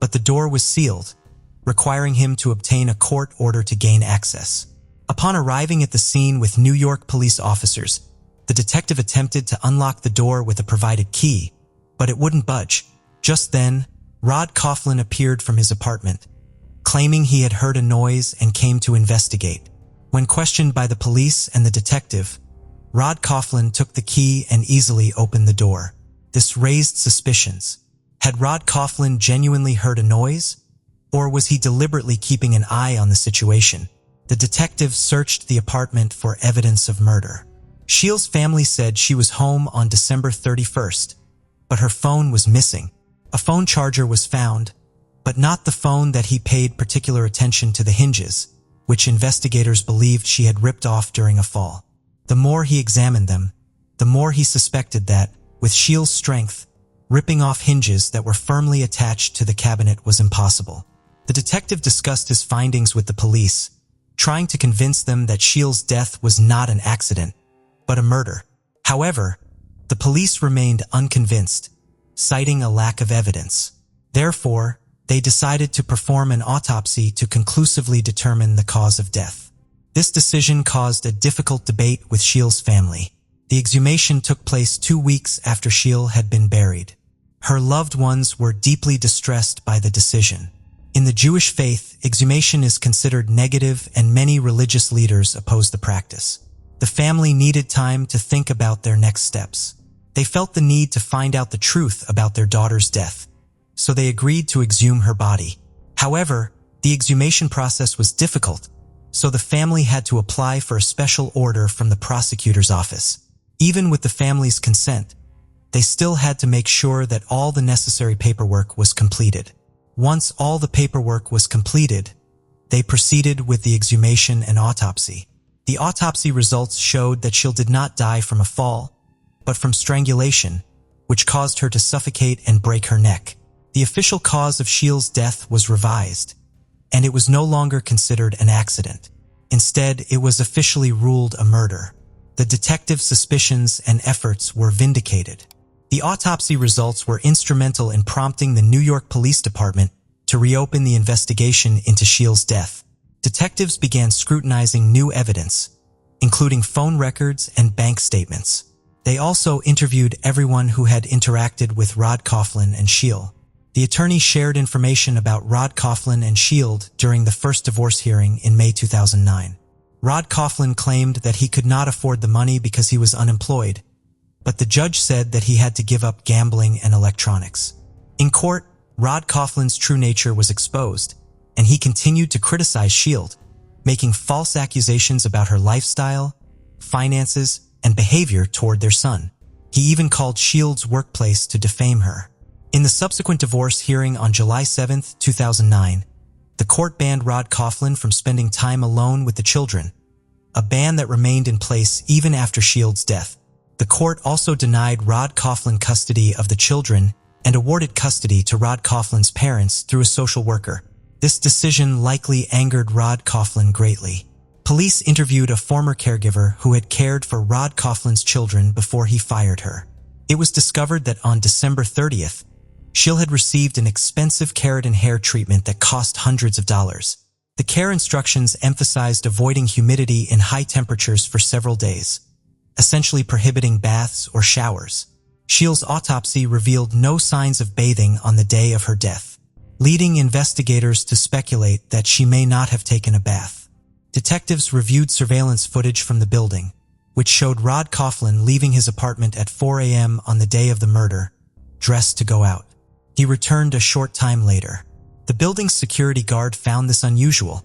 but the door was sealed, requiring him to obtain a court order to gain access. Upon arriving at the scene with New York police officers, the detective attempted to unlock the door with a provided key, but it wouldn't budge. Just then, Rod Coughlin appeared from his apartment, claiming he had heard a noise and came to investigate. When questioned by the police and the detective, Rod Coughlin took the key and easily opened the door. This raised suspicions. Had Rod Coughlin genuinely heard a noise? Or was he deliberately keeping an eye on the situation? The detective searched the apartment for evidence of murder. Sheil's family said she was home on December 31st, but her phone was missing. A phone charger was found, but not the phone that he paid particular attention to the hinges, which investigators believed she had ripped off during a fall. The more he examined them, the more he suspected that, with Sheil's strength, ripping off hinges that were firmly attached to the cabinet was impossible. The detective discussed his findings with the police, trying to convince them that Sheil's death was not an accident, but a murder. However, the police remained unconvinced, citing a lack of evidence. Therefore, they decided to perform an autopsy to conclusively determine the cause of death. This decision caused a difficult debate with Sheil's family. The exhumation took place 2 weeks after Sheil had been buried. Her loved ones were deeply distressed by the decision. In the Jewish faith, exhumation is considered negative and many religious leaders oppose the practice. The family needed time to think about their next steps. They felt the need to find out the truth about their daughter's death, so they agreed to exhume her body. However, The exhumation process was difficult, so the family had to apply for a special order from the prosecutor's office. Even with the family's consent, they still had to make sure that all the necessary paperwork was completed. Once all the paperwork was completed, they proceeded with the exhumation and autopsy. The autopsy results showed that Jill did not die from a fall, but from strangulation, which caused her to suffocate and break her neck. The official cause of Jill's death was revised, and it was no longer considered an accident. Instead, it was officially ruled a murder. The detective's suspicions and efforts were vindicated. The autopsy results were instrumental in prompting the New York Police Department to reopen the investigation into Jill's death. Detectives began scrutinizing new evidence, including phone records and bank statements. They also interviewed everyone who had interacted with Rod Coughlin and Jill. The attorney shared information about Rod Coughlin and Jill during the first divorce hearing in May 2009. Rod Coughlin claimed that he could not afford the money because he was unemployed, but the judge said that he had to give up gambling and electronics. In court, Rod Coughlin's true nature was exposed, and he continued to criticize Jill, making false accusations about her lifestyle, finances, and behavior toward their son. He even called Jill's workplace to defame her. In the subsequent divorce hearing on July 7, 2009, the court banned Rod Coughlin from spending time alone with the children, a ban that remained in place even after Jill's death. The court also denied Rod Coughlin custody of the children and awarded custody to Rod Coughlin's parents through a social worker. This decision likely angered Rod Coughlin greatly. Police interviewed a former caregiver who had cared for Rod Coughlin's children before he fired her. It was discovered that on December 30th, Jill had received an expensive keratin hair treatment that cost hundreds of dollars. The care instructions emphasized avoiding humidity in high temperatures for several days, essentially prohibiting baths or showers. Jill's autopsy revealed no signs of bathing on the day of her death, leading investigators to speculate that she may not have taken a bath. Detectives reviewed surveillance footage from the building, which showed Rod Coughlin leaving his apartment at 4 a.m. on the day of the murder, dressed to go out. He returned a short time later. The building's security guard found this unusual,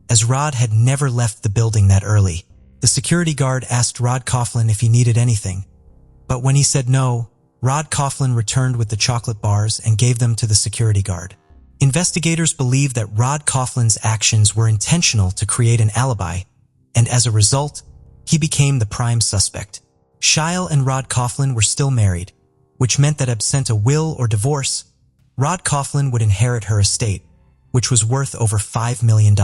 as Rod had never left the building that early. The security guard asked Rod Coughlin if he needed anything, but when he said no, Rod Coughlin returned with the chocolate bars and gave them to the security guard. Investigators believe that Rod Coughlin's actions were intentional to create an alibi, and as a result, he became the prime suspect. Jill and Rod Coughlin were still married, which meant that absent a will or divorce, Rod Coughlin would inherit her estate, which was worth over $5 million.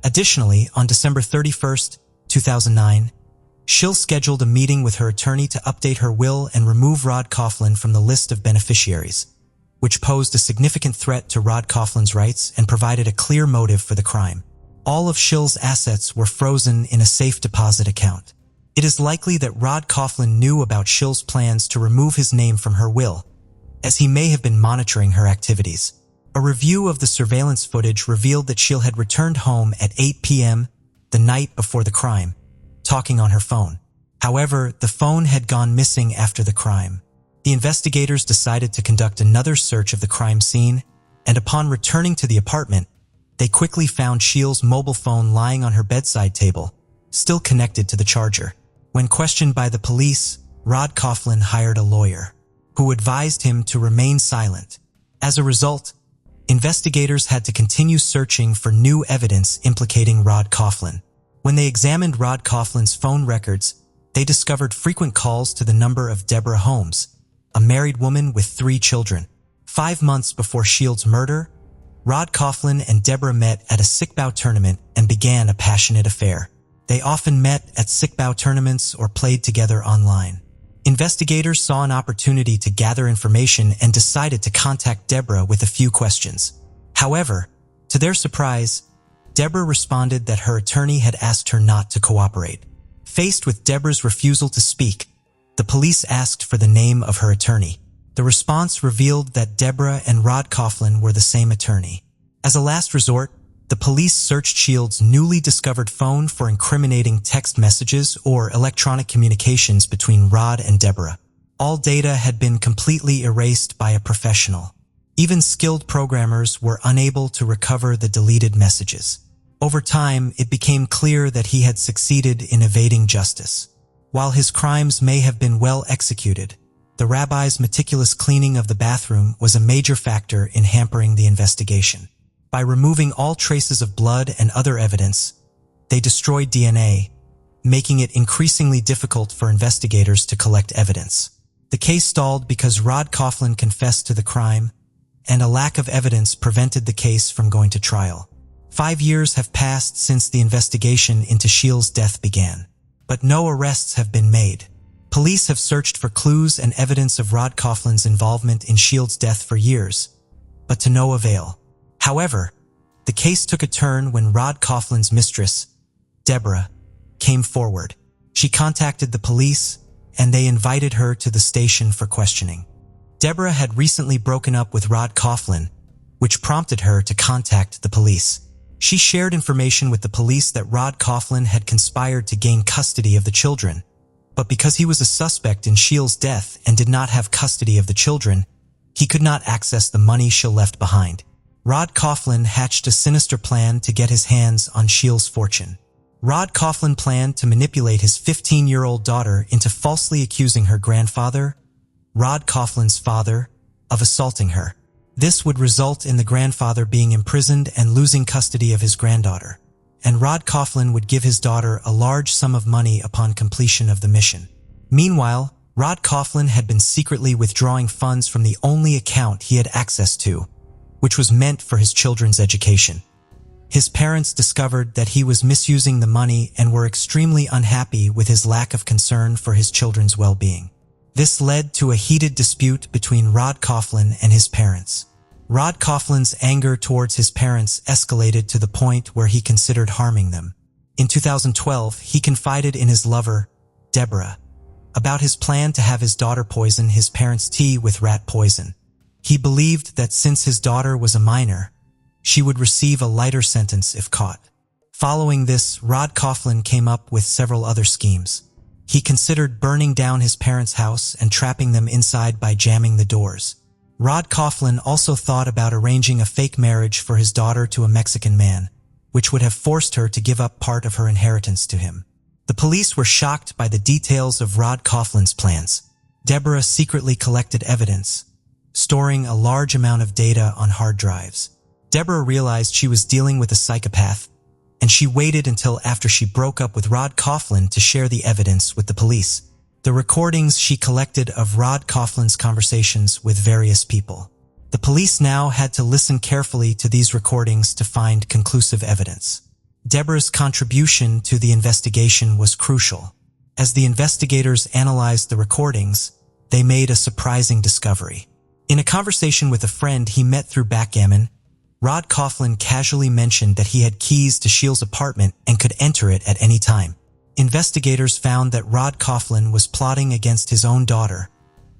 Additionally, on December 31st, 2009, Jill scheduled a meeting with her attorney to update her will and remove Rod Coughlin from the list of beneficiaries, which posed a significant threat to Rod Coughlin's rights and provided a clear motive for the crime. All of Jill's assets were frozen in a safe deposit account. It is likely that Rod Coughlin knew about Jill's plans to remove his name from her will, as he may have been monitoring her activities. A review of the surveillance footage revealed that Jill had returned home at 8 p.m. the night before the crime, talking on her phone. However, the phone had gone missing after the crime. The investigators decided to conduct another search of the crime scene, and upon returning to the apartment, they quickly found Jill's mobile phone lying on her bedside table, still connected to the charger. When questioned by the police, Rod Coughlin hired a lawyer, who advised him to remain silent. As a result, investigators had to continue searching for new evidence implicating Rod Coughlin. When they examined Rod Coughlin's phone records, they discovered frequent calls to the number of Deborah Holmes, a married woman with 3 children. 5 months before Jill's murder, Rod Coughlin and Deborah met at a sickbow tournament and began a passionate affair. They often met at sickbow tournaments or played together online. Investigators saw an opportunity to gather information and decided to contact Deborah with a few questions. However, to their surprise, Deborah responded that her attorney had asked her not to cooperate. Faced with Deborah's refusal to speak, the police asked for the name of her attorney. The response revealed that Deborah and Rod Coughlin were the same attorney. As a last resort, the police searched Jill's newly discovered phone for incriminating text messages or electronic communications between Rod and Deborah. All data had been completely erased by a professional. Even skilled programmers were unable to recover the deleted messages. Over time, it became clear that he had succeeded in evading justice. While his crimes may have been well executed, the rabbi's meticulous cleaning of the bathroom was a major factor in hampering the investigation. By removing all traces of blood and other evidence, they destroyed DNA, making it increasingly difficult for investigators to collect evidence. The case stalled because Rod Coughlin confessed to the crime, and a lack of evidence prevented the case from going to trial. 5 years have passed since the investigation into Sheil's death began, but no arrests have been made. Police have searched for clues and evidence of Rod Coughlin's involvement in Sheil's death for years, but to no avail. However, the case took a turn when Rod Coughlin's mistress, Deborah, came forward. She contacted the police, and they invited her to the station for questioning. Deborah had recently broken up with Rod Coughlin, which prompted her to contact the police. She shared information with the police that Rod Coughlin had conspired to gain custody of the children, but because he was a suspect in Sheil's death and did not have custody of the children, he could not access the money Sheil left behind. Rod Coughlin hatched a sinister plan to get his hands on Sheil's fortune. Rod Coughlin planned to manipulate his 15-year-old daughter into falsely accusing her grandfather, Rod Coughlin's father, of assaulting her. This would result in the grandfather being imprisoned and losing custody of his granddaughter, and Rod Coughlin would give his daughter a large sum of money upon completion of the mission. Meanwhile, Rod Coughlin had been secretly withdrawing funds from the only account he had access to, which was meant for his children's education. His parents discovered that he was misusing the money and were extremely unhappy with his lack of concern for his children's well-being. This led to a heated dispute between Rod Coughlin and his parents. Rod Coughlin's anger towards his parents escalated to the point where he considered harming them. In 2012, he confided in his lover, Deborah, about his plan to have his daughter poison his parents' tea with rat poison. He believed that since his daughter was a minor, she would receive a lighter sentence if caught. Following this, Rod Coughlin came up with several other schemes. He considered burning down his parents' house and trapping them inside by jamming the doors. Rod Coughlin also thought about arranging a fake marriage for his daughter to a Mexican man, which would have forced her to give up part of her inheritance to him. The police were shocked by the details of Rod Coughlin's plans. Deborah secretly collected evidence, storing a large amount of data on hard drives. Deborah realized she was dealing with a psychopath, and she waited until after she broke up with Rod Coughlin to share the evidence with the police. The recordings she collected of Rod Coughlin's conversations with various people. The police now had to listen carefully to these recordings to find conclusive evidence. Deborah's contribution to the investigation was crucial. As the investigators analyzed the recordings, they made a surprising discovery. In a conversation with a friend he met through backgammon, Rod Coughlin casually mentioned that he had keys to Sheil's apartment and could enter it at any time. Investigators found that Rod Coughlin was plotting against his own daughter,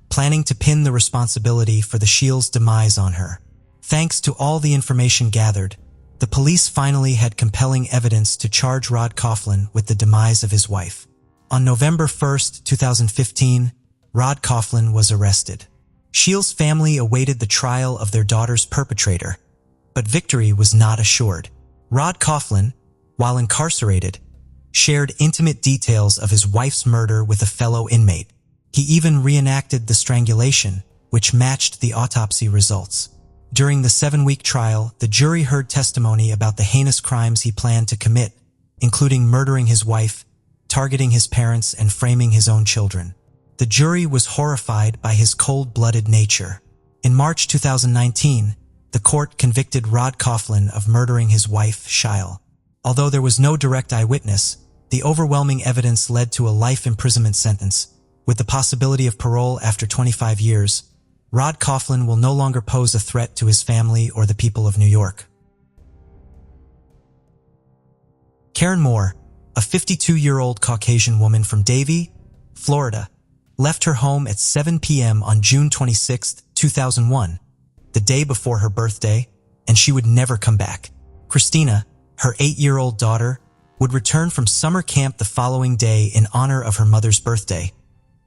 planning to pin the responsibility for the Sheil's demise on her. Thanks to all the information gathered, the police finally had compelling evidence to charge Rod Coughlin with the demise of his wife. On November 1, 2015, Rod Coughlin was arrested. Sheil's family awaited the trial of their daughter's perpetrator, but victory was not assured. Rod Coughlin, while incarcerated, shared intimate details of his wife's murder with a fellow inmate. He even reenacted the strangulation, which matched the autopsy results. During the 7-week trial, the jury heard testimony about the heinous crimes he planned to commit, including murdering his wife, targeting his parents, and framing his own children. The jury was horrified by his cold-blooded nature. In March 2019, the court convicted Rod Coughlin of murdering his wife, Sheil. Although there was no direct eyewitness, the overwhelming evidence led to a life imprisonment sentence, with the possibility of parole after 25 years. Rod Coughlin will no longer pose a threat to his family or the people of New York. Karen Moore, a 52-year-old Caucasian woman from Davie, Florida, left her home at 7 p.m. on June 26, 2001, the day before her birthday, and she would never come back. Christina, her 8-year-old daughter, would return from summer camp the following day in honor of her mother's birthday,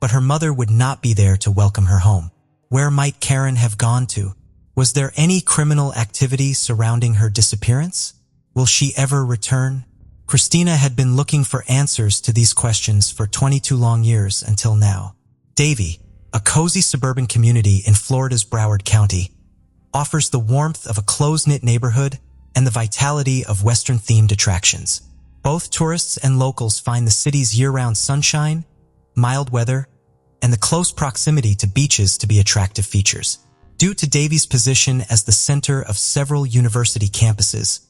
but her mother would not be there to welcome her home. Where might Karen have gone to? Was there any criminal activity surrounding her disappearance? Will she ever return? Christina had been looking for answers to these questions for 22 long years until now. Davie, a cozy suburban community in Florida's Broward County, offers the warmth of a close-knit neighborhood and the vitality of Western-themed attractions. Both tourists and locals find the city's year-round sunshine, mild weather, and the close proximity to beaches to be attractive features. Due to Davie's position as the center of several university campuses,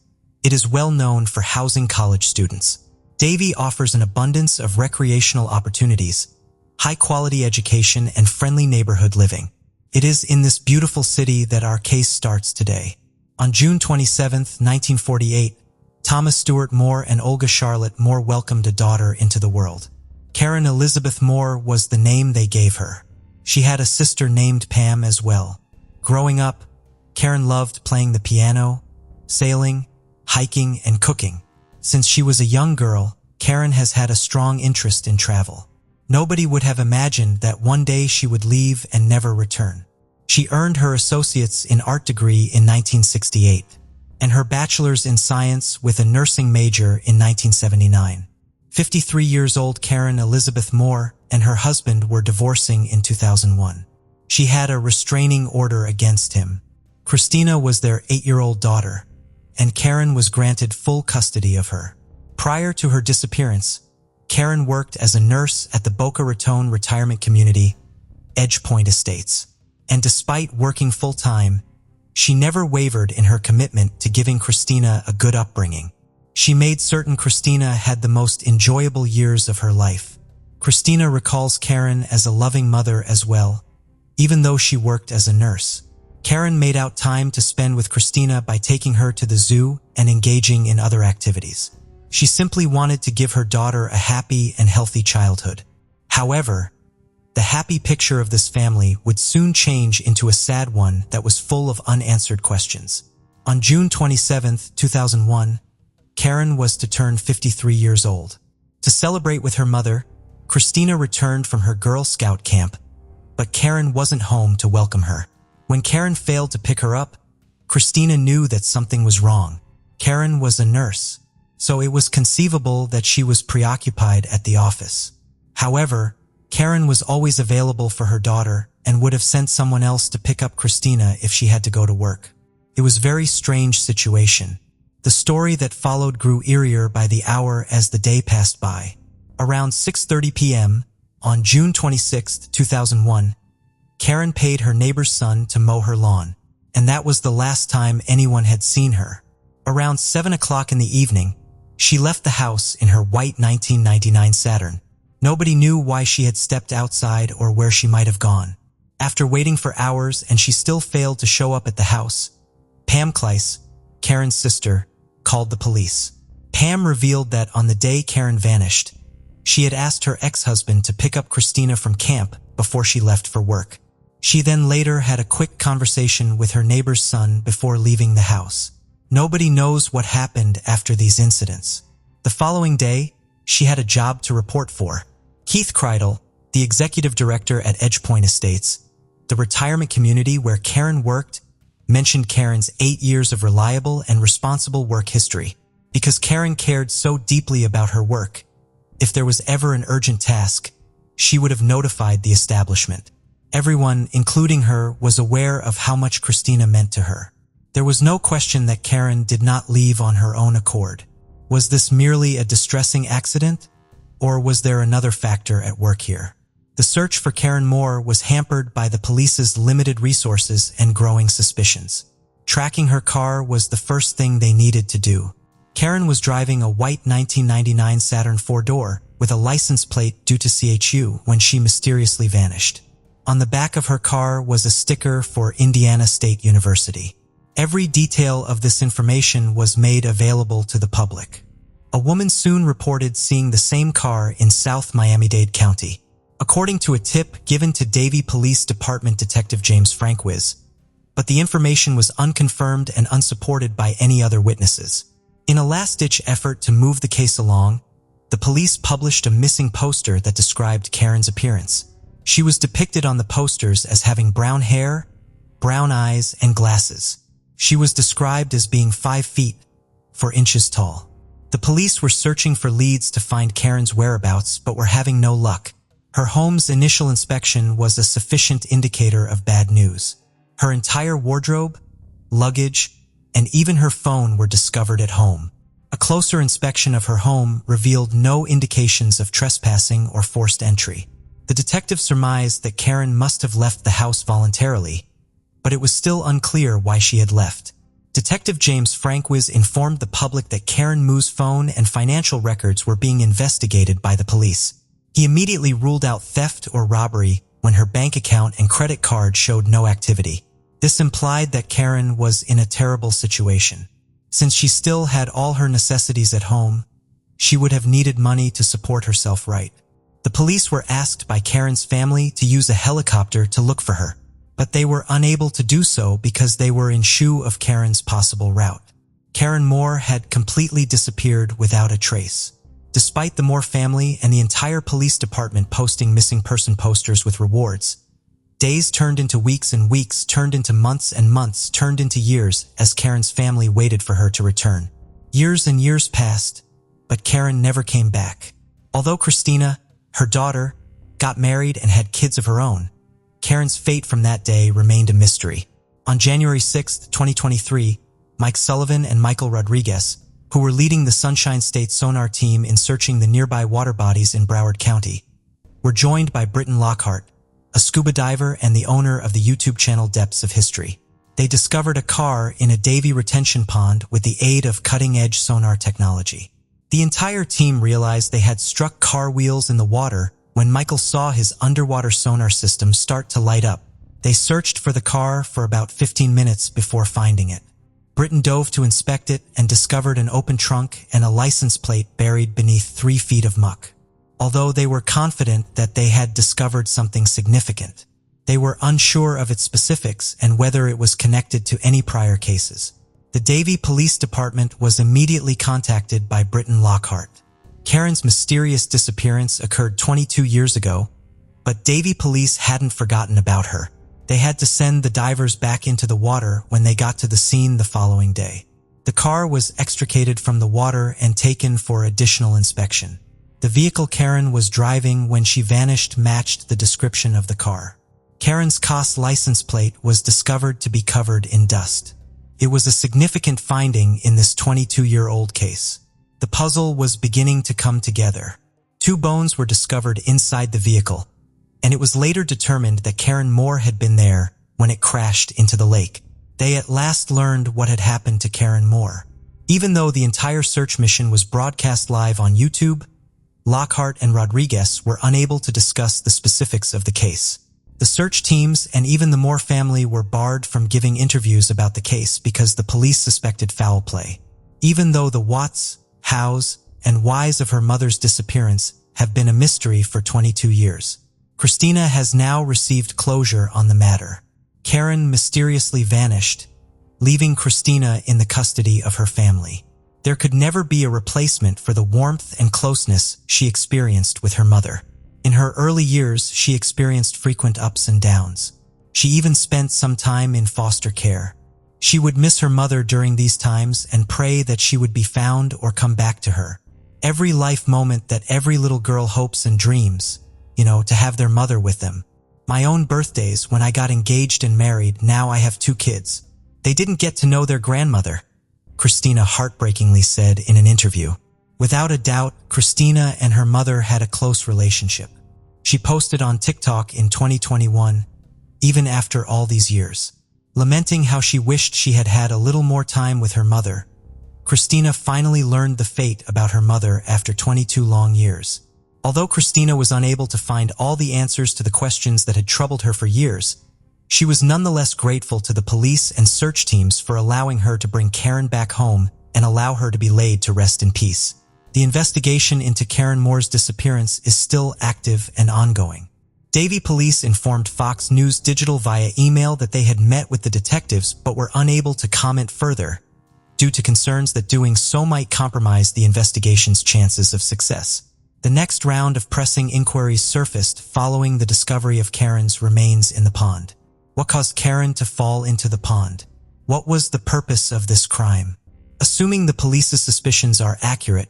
it is well known for housing college students. Davie offers an abundance of recreational opportunities, high-quality education, and friendly neighborhood living. It is in this beautiful city that our case starts today. On June 27, 1948, Thomas Stewart Moore and Olga Charlotte Moore welcomed a daughter into the world. Karen Elizabeth Moore was the name they gave her. She had a sister named Pam as well. Growing up, Karen loved playing the piano, sailing, hiking, and cooking. Since she was a young girl, Karen has had a strong interest in travel. Nobody would have imagined that one day she would leave and never return. She earned her associate's in art degree in 1968 and her bachelor's in science with a nursing major in 1979. 53 years old Karen Elizabeth Moore and her husband were divorcing in 2001. She had a restraining order against him. Christina was their 8-year-old daughter, and Karen was granted full custody of her. Prior to her disappearance, Karen worked as a nurse at the Boca Raton retirement community, Edge Point Estates. And despite working full-time, she never wavered in her commitment to giving Christina a good upbringing. She made certain Christina had the most enjoyable years of her life. Christina recalls Karen as a loving mother as well, even though she worked as a nurse. Karen made out time to spend with Christina by taking her to the zoo and engaging in other activities. She simply wanted to give her daughter a happy and healthy childhood. However, the happy picture of this family would soon change into a sad one that was full of unanswered questions. On June 27, 2001, Karen was to turn 53 years old. To celebrate with her mother, Christina returned from her Girl Scout camp, but Karen wasn't home to welcome her. When Karen failed to pick her up, Christina knew that something was wrong. Karen was a nurse, so it was conceivable that she was preoccupied at the office. However, Karen was always available for her daughter and would have sent someone else to pick up Christina if she had to go to work. It was a very strange situation. The story that followed grew eerier by the hour as the day passed by. Around 6:30 p.m. on June 26, 2001, Karen paid her neighbor's son to mow her lawn, and that was the last time anyone had seen her. Around 7 o'clock in the evening, she left the house in her white 1999 Saturn. Nobody knew why she had stepped outside or where she might have gone. After waiting for hours and she still failed to show up at the house, Pam Kleiss, Karen's sister, called the police. Pam revealed that on the day Karen vanished, she had asked her ex-husband to pick up Christina from camp before she left for work. She then later had a quick conversation with her neighbor's son before leaving the house. Nobody knows what happened after these incidents. The following day, she had a job to report for. Keith Kreidel, the executive director at Edge Point Estates, the retirement community where Karen worked, mentioned Karen's 8 years of reliable and responsible work history. Because Karen cared so deeply about her work, if there was ever an urgent task, she would have notified the establishment. Everyone, including her, was aware of how much Christina meant to her. There was no question that Karen did not leave on her own accord. Was this merely a distressing accident? Or was there another factor at work here? The search for Karen Moore was hampered by the police's limited resources and growing suspicions. Tracking her car was the first thing they needed to do. Karen was driving a white 1999 Saturn 4-door with a license plate due to CHU when she mysteriously vanished. On the back of her car was a sticker for Indiana State University. Every detail of this information was made available to the public. A woman soon reported seeing the same car in South Miami-Dade County. According to a tip given to Davie Police Department Detective James Franquiz, but the information was unconfirmed and unsupported by any other witnesses. In a last-ditch effort to move the case along, the police published a missing poster that described Karen's appearance. She was depicted on the posters as having brown hair, brown eyes, and glasses. She was described as being 5 feet, 4 inches tall. The police were searching for leads to find Karen's whereabouts, but were having no luck. Her home's initial inspection was a sufficient indicator of bad news. Her entire wardrobe, luggage, and even her phone were discovered at home. A closer inspection of her home revealed no indications of trespassing or forced entry. The detective surmised that Karen must have left the house voluntarily, but it was still unclear why she had left. Detective James Frankwis informed the public that Karen Moo's phone and financial records were being investigated by the police. He immediately ruled out theft or robbery when her bank account and credit card showed no activity. This implied that Karen was in a terrible situation. Since she still had all her necessities at home, she would have needed money to support herself right. The police were asked by Karen's family to use a helicopter to look for her, but they were unable to do so because they were in shoe of Karen's possible route. Karen Moore had completely disappeared without a trace. Despite the Moore family and the entire police department posting missing person posters with rewards, days turned into weeks and weeks turned into months and months turned into years as Karen's family waited for her to return. Years and years passed, but Karen never came back. Although Christina, her daughter, got married and had kids of her own, Karen's fate from that day remained a mystery. On January 6, 2023, Mike Sullivan and Michael Rodriguez, who were leading the Sunshine State sonar team in searching the nearby water bodies in Broward County, were joined by Britton Lockhart, a scuba diver and the owner of the YouTube channel Depths of History. They discovered a car in a Davie retention pond with the aid of cutting-edge sonar technology. The entire team realized they had struck car wheels in the water when Michael saw his underwater sonar system start to light up. They searched for the car for about 15 minutes before finding it. Britton dove to inspect it and discovered an open trunk and a license plate buried beneath 3 feet of muck. Although they were confident that they had discovered something significant, they were unsure of its specifics and whether it was connected to any prior cases. The Davie Police Department was immediately contacted by Britton Lockhart. Karen's mysterious disappearance occurred 22 years ago, but Davie police hadn't forgotten about her. They had to send the divers back into the water when they got to the scene the following day. The car was extricated from the water and taken for additional inspection. The vehicle Karen was driving when she vanished matched the description of the car. Karen's COS license plate was discovered to be covered in dust. It was a significant finding in this 22-year-old case. The puzzle was beginning to come together. 2 bones were discovered inside the vehicle, and it was later determined that Karen Moore had been there when it crashed into the lake. They at last learned what had happened to Karen Moore. Even though the entire search mission was broadcast live on YouTube, Lockhart and Rodriguez were unable to discuss the specifics of the case. The search teams and even the Moore family were barred from giving interviews about the case because the police suspected foul play. Even though the whats, hows, and whys of her mother's disappearance have been a mystery for 22 years, Christina has now received closure on the matter. Karen mysteriously vanished, leaving Christina in the custody of her family. There could never be a replacement for the warmth and closeness she experienced with her mother. In her early years, she experienced frequent ups and downs. She even spent some time in foster care. She would miss her mother during these times and pray that she would be found or come back to her. Every life moment that every little girl hopes and dreams, to have their mother with them. My own birthdays, when I got engaged and married, now I have 2 kids. They didn't get to know their grandmother, Christina heartbreakingly said in an interview. Without a doubt, Christina and her mother had a close relationship. She posted on TikTok in 2021, even after all these years, lamenting how she wished she had had a little more time with her mother. Christina finally learned the fate about her mother after 22 long years. Although Christina was unable to find all the answers to the questions that had troubled her for years, she was nonetheless grateful to the police and search teams for allowing her to bring Karen back home and allow her to be laid to rest in peace. The investigation into Karen Moore's disappearance is still active and ongoing. Davie police informed Fox News Digital via email that they had met with the detectives but were unable to comment further due to concerns that doing so might compromise the investigation's chances of success. The next round of pressing inquiries surfaced following the discovery of Karen's remains in the pond. What caused Karen to fall into the pond? What was the purpose of this crime? Assuming the police's suspicions are accurate,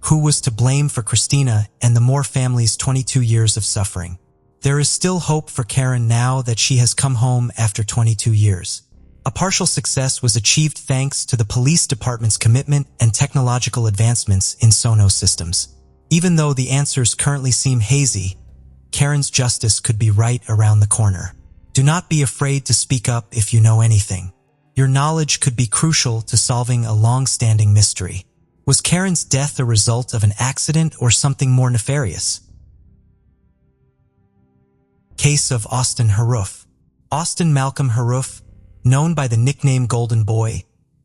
who was to blame for Christina and the Moore family's 22 years of suffering? There is still hope for Karen now that she has come home after 22 years. A partial success was achieved thanks to the police department's commitment and technological advancements in Sonos systems. Even though the answers currently seem hazy, Karen's justice could be right around the corner. Do not be afraid to speak up if you know anything. Your knowledge could be crucial to solving a long-standing mystery. Was Karen's death a result of an accident or something more nefarious? Case of Austin Haru. Austin Malcolm Haru, known by the nickname Golden Boy,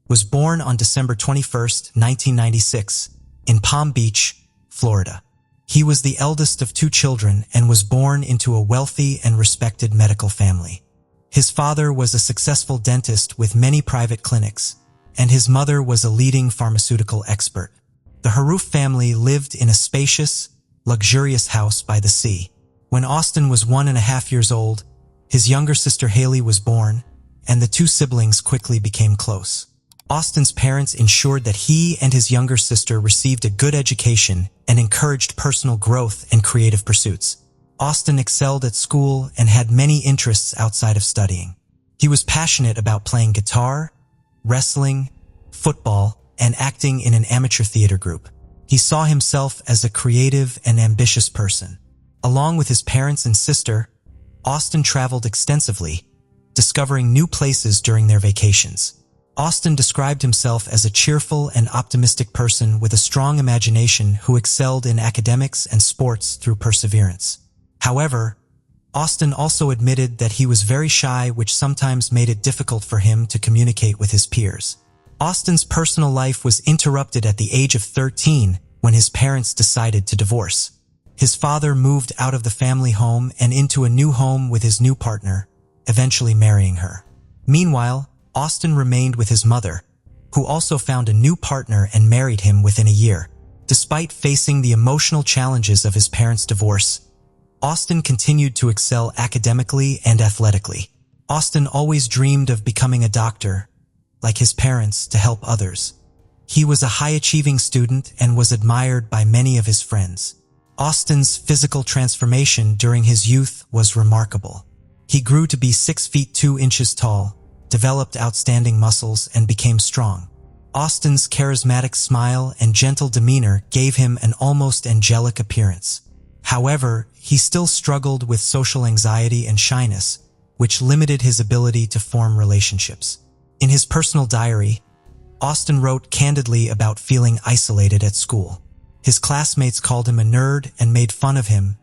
was born on December 21, 1996, in Palm Beach, Florida. He was the eldest of two children and was born into a wealthy and respected medical family. His father was a successful dentist with many private clinics, and his mother was a leading pharmaceutical expert. The Haru family lived in a spacious, luxurious house by the sea. When Austin was 1.5 years old, his younger sister Haley was born, and the two siblings quickly became close. Austin's parents ensured that he and his younger sister received a good education and encouraged personal growth and creative pursuits. Austin excelled at school and had many interests outside of studying. He was passionate about playing guitar, wrestling, football, and acting in an amateur theater group. He saw himself as a creative and ambitious person. Along with his parents and sister, Austin traveled extensively, discovering new places during their vacations. Austin described himself as a cheerful and optimistic person with a strong imagination who excelled in academics and sports through perseverance. However, Austin also admitted that he was very shy, which sometimes made it difficult for him to communicate with his peers. Austin's personal life was interrupted at the age of 13 when his parents decided to divorce. His father moved out of the family home and into a new home with his new partner, eventually marrying her. Meanwhile, Austin remained with his mother, who also found a new partner and married him within a year. Despite facing the emotional challenges of his parents' divorce, Austin continued to excel academically and athletically. Austin always dreamed of becoming a doctor, like his parents, to help others. He was a high-achieving student and was admired by many of his friends. Austin's physical transformation during his youth was remarkable. He grew to be 6 feet 2 inches tall, developed outstanding muscles, and became strong. Austin's charismatic smile and gentle demeanor gave him an almost angelic appearance. However, he still struggled with social anxiety and shyness, which limited his ability to form relationships. In his personal diary, Austin wrote candidly about feeling isolated at school. His classmates called him a nerd and made fun of him,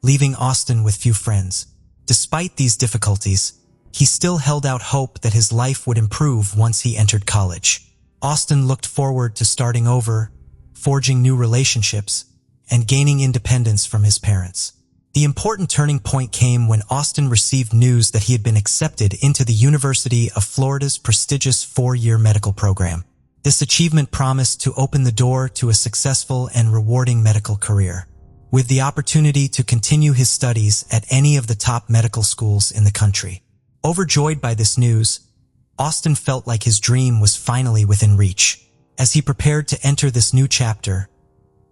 leaving Austin with few friends. Despite these difficulties, he still held out hope that his life would improve once he entered college. Austin looked forward to starting over, forging new relationships, and gaining independence from his parents. The important turning point came when Austin received news that he had been accepted into the University of Florida's prestigious 4-year medical program. This achievement promised to open the door to a successful and rewarding medical career, with the opportunity to continue his studies at any of the top medical schools in the country. Overjoyed by this news, Austin felt like his dream was finally within reach. As he prepared to enter this new chapter,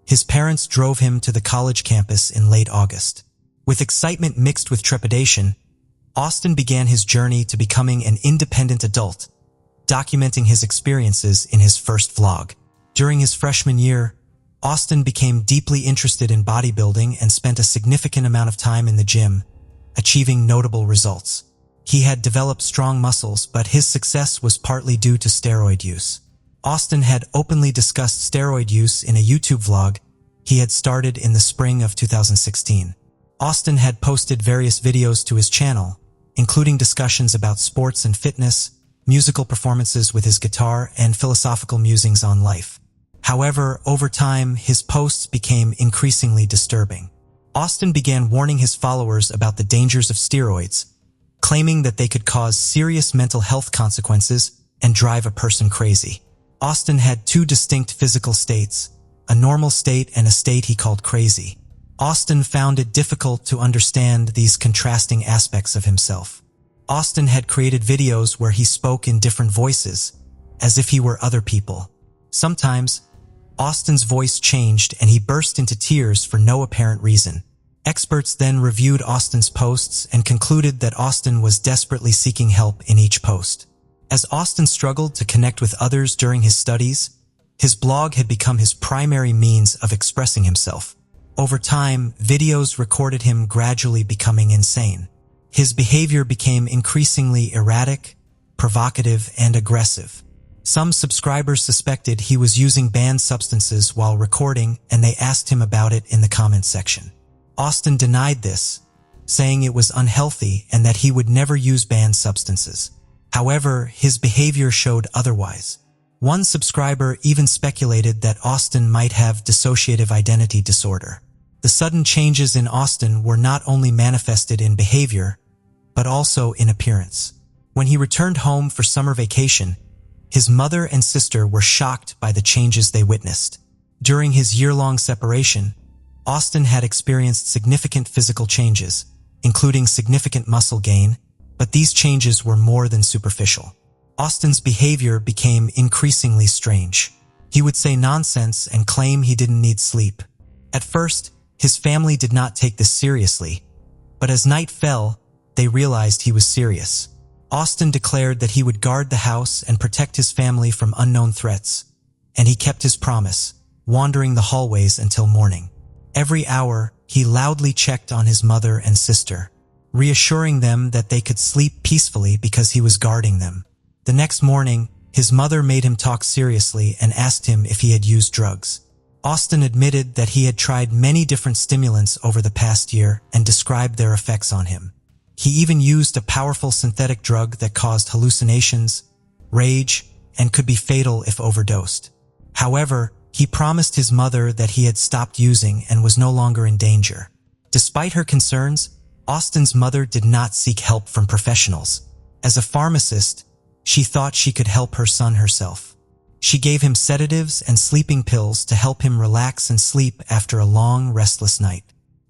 his parents drove him to the college campus in late August. With excitement mixed with trepidation, Austin began his journey to becoming an independent adult, documenting his experiences in his first vlog. During his freshman year, Austin became deeply interested in bodybuilding and spent a significant amount of time in the gym, achieving notable results. He had developed strong muscles, but his success was partly due to steroid use. Austin had openly discussed steroid use in a YouTube vlog he had started in the spring of 2016. Austin had posted various videos to his channel, including discussions about sports and fitness, musical performances with his guitar, and philosophical musings on life. However, over time, his posts became increasingly disturbing. Austin began warning his followers about the dangers of steroids, claiming that they could cause serious mental health consequences and drive a person crazy. Austin had two distinct physical states, a normal state and a state he called crazy. Austin found it difficult to understand these contrasting aspects of himself. Austin had created videos where he spoke in different voices, as if he were other people. Sometimes, Austin's voice changed and he burst into tears for no apparent reason. Experts then reviewed Austin's posts and concluded that Austin was desperately seeking help in each post. As Austin struggled to connect with others during his studies, his blog had become his primary means of expressing himself. Over time, videos recorded him gradually becoming insane. His behavior became increasingly erratic, provocative, and aggressive. Some subscribers suspected he was using banned substances while recording, and they asked him about it in the comments section. Austin denied this, saying it was unhealthy and that he would never use banned substances. However, his behavior showed otherwise. One subscriber even speculated that Austin might have dissociative identity disorder. The sudden changes in Austin were not only manifested in behavior, but also in appearance. When he returned home for summer vacation, his mother and sister were shocked by the changes they witnessed. During his year-long separation, Austin had experienced significant physical changes, including significant muscle gain, but these changes were more than superficial. Austin's behavior became increasingly strange. He would say nonsense and claim he didn't need sleep. At first, his family did not take this seriously, but as night fell, they realized he was serious. Austin declared that he would guard the house and protect his family from unknown threats, and he kept his promise, wandering the hallways until morning. Every hour, he loudly checked on his mother and sister, reassuring them that they could sleep peacefully because he was guarding them. The next morning, his mother made him talk seriously and asked him if he had used drugs. Austin admitted that he had tried many different stimulants over the past year and described their effects on him. He even used a powerful synthetic drug that caused hallucinations, rage, and could be fatal if overdosed. However, he promised his mother that he had stopped using and was no longer in danger. Despite her concerns, Austin's mother did not seek help from professionals. As a pharmacist, she thought she could help her son herself. She gave him sedatives and sleeping pills to help him relax and sleep after a long, restless night.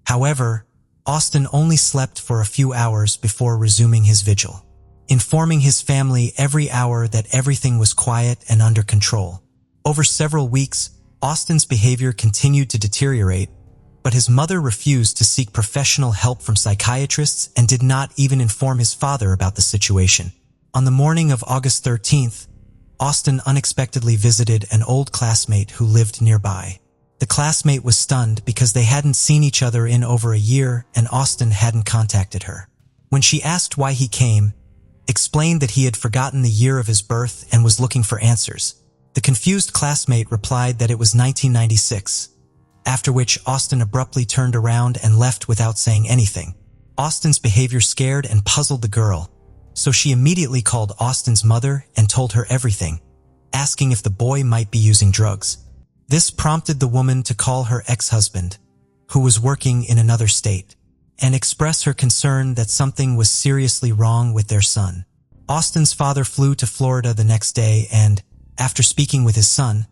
However, Austin only slept for a few hours before resuming his vigil, informing his family every hour that everything was quiet and under control. Over several weeks, Austin's behavior continued to deteriorate, but his mother refused to seek professional help from psychiatrists and did not even inform his father about the situation. On the morning of August 13th, Austin unexpectedly visited an old classmate who lived nearby. The classmate was stunned because they hadn't seen each other in over a year and Austin hadn't contacted her. When she asked why he came, explained that he had forgotten the year of his birth and was looking for answers. The confused classmate replied that it was 1996, after which Austin abruptly turned around and left without saying anything. Austin's behavior scared and puzzled the girl, so she immediately called Austin's mother and told her everything, asking if the boy might be using drugs. This prompted the woman to call her ex-husband, who was working in another state, and express her concern that something was seriously wrong with their son. Austin's father flew to Florida the next day and, after speaking with his son,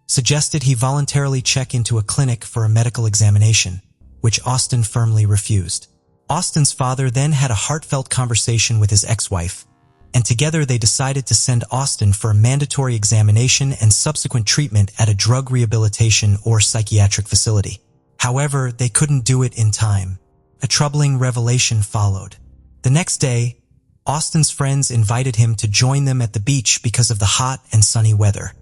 suggested he voluntarily check into a clinic for a medical examination, which Austin firmly refused. Austin's father then had a heartfelt conversation with his ex-wife, and together they decided to send Austin for a mandatory examination and subsequent treatment at a drug rehabilitation or psychiatric facility. However, they couldn't do it in time. A troubling revelation followed. The next day, Austin's friends invited him to join them at the beach because of the hot and sunny weather.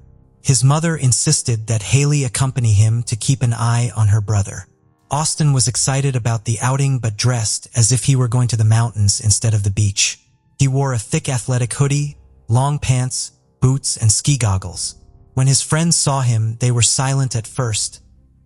His mother insisted that Haley accompany him to keep an eye on her brother. Austin was excited about the outing but dressed as if he were going to the mountains instead of the beach. He wore a thick athletic hoodie, long pants, boots, and ski goggles. When his friends saw him, they were silent at first,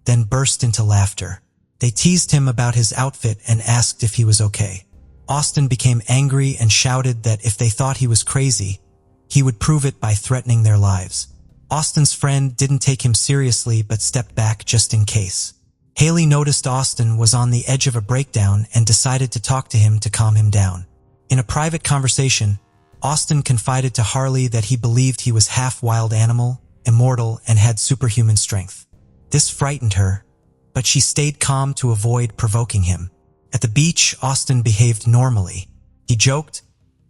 then burst into laughter. They teased him about his outfit and asked if he was okay. Austin became angry and shouted that if they thought he was crazy, he would prove it by threatening their lives. Austin's friend didn't take him seriously but stepped back just in case. Haley noticed Austin was on the edge of a breakdown and decided to talk to him to calm him down. In a private conversation, Austin confided to Harley that he believed he was half wild animal, immortal, and had superhuman strength. This frightened her, but she stayed calm to avoid provoking him. At the beach, Austin behaved normally. He joked,